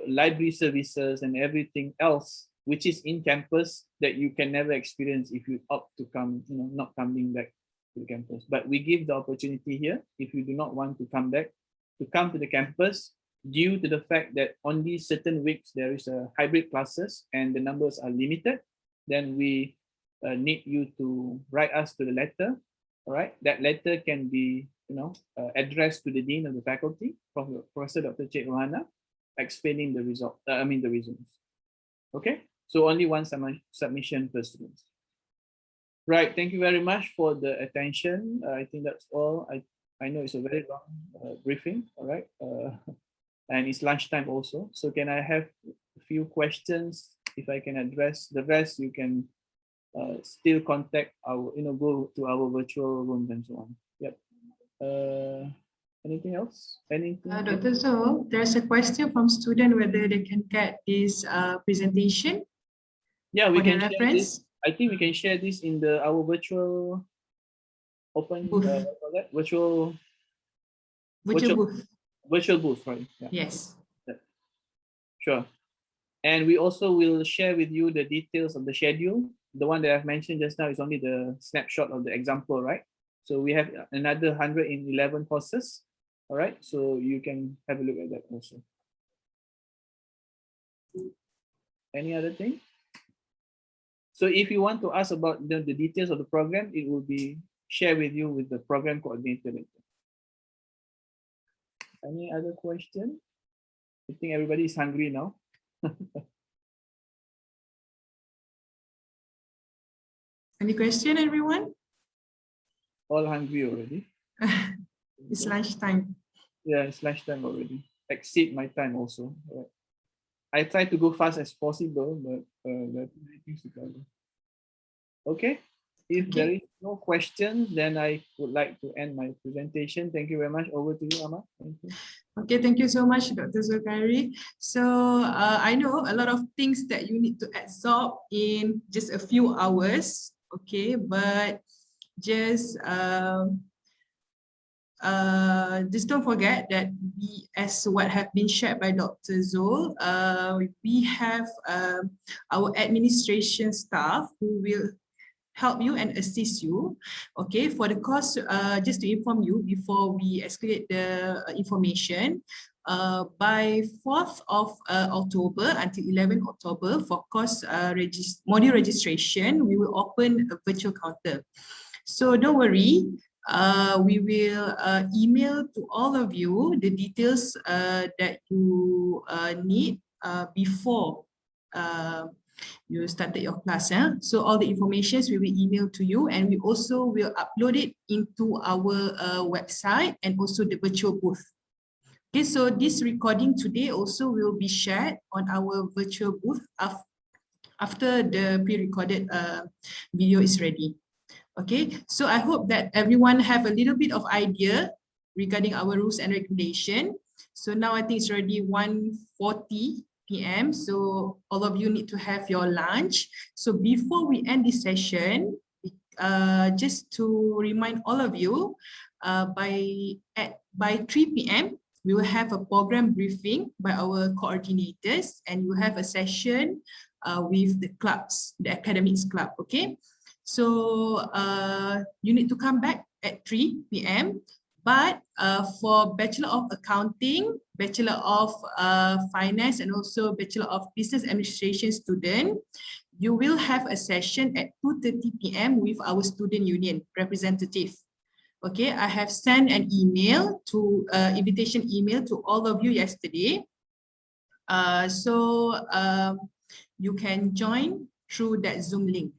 library services and everything else which is in campus that you can never experience if you opt to come, not coming back to the campus. But we give the opportunity here, if you do not want to come back, to come to the campus due to the fact that on these certain weeks there is a hybrid classes and the numbers are limited, then we need you to write us to the letter, all right? That letter can be, addressed to the Dean of the Faculty, Professor Dr. Cik Rohana, explaining the reasons. Okay, so only one submission per student. Right, thank you very much for the attention. I think that's all. I know it's a very long briefing, all right? And it's lunchtime also. So can I have a few questions if I can address? The rest you can still contact our, go to our virtual rooms and so on. Yep. Anything else? Anything? Dr. Zhou, there's a question from student whether they can get this presentation. Yeah, we can share reference. this. I think we can share this in our virtual open booth. Virtual booth. Virtual booth, right? Yeah. Yes. Yeah. Sure. And we also will share with you the details of the schedule. The one that I've mentioned just now is only the snapshot of the example, right? So we have another 111 courses, all right? So you can have a look at that also. Any other thing? So if you want to ask about the details of the program, it will be shared with you with the program coordinator later. Any other question? I think everybody is hungry now. Any question, everyone? All hungry already. It's lunchtime. Yeah, it's lunchtime already. Exceed my time also. Right. I try to go fast as possible, but there are too many things to cover. Okay. If there is no questions, then I would like to end my presentation. Thank you very much. Over to you, Amma. Thank you. Okay, thank you so much, Dr. Zulkhairi. So I know a lot of things that you need to absorb in just a few hours, okay, but just don't forget that we, as what have been shared by Dr. Zul, we have our administration staff who will help you and assist you. Okay, for the course, just to inform you before we escalate the information, by 4th of October until 11th October for course module registration, we will open a virtual counter. So don't worry, we will email to all of you the details that you need before you started your class. So all the informations we will email to you, and we also will upload it into our website and also the virtual booth. Okay, so this recording today also will be shared on our virtual booth after the pre-recorded video is ready. Okay, so I hope that everyone have a little bit of idea regarding our rules and regulation. So now I think it's already 1:40 p.m. So all of you need to have your lunch. So before we end this session, just to remind all of you, by 3 p.m. we will have a program briefing by our coordinators, and we'll have a session with the clubs, the academics club. Okay. So you need to come back at 3 p.m. But for Bachelor of Accounting, Bachelor of Finance, and also Bachelor of Business Administration student, you will have a session at 2:30 p.m. with our student union representative. Okay, I have sent an email to invitation email to all of you yesterday. So you can join through that Zoom link.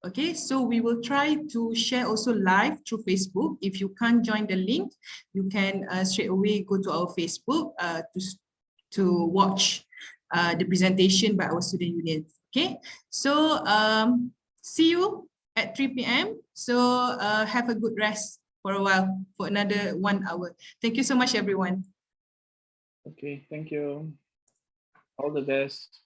Okay, so we will try to share also live through Facebook. If you can't join the link, you can straight away go to our Facebook to watch the presentation by our student union. Okay, so see you at 3 p.m. So have a good rest for a while, for another 1 hour. Thank you so much, everyone. Okay, thank you. All the best.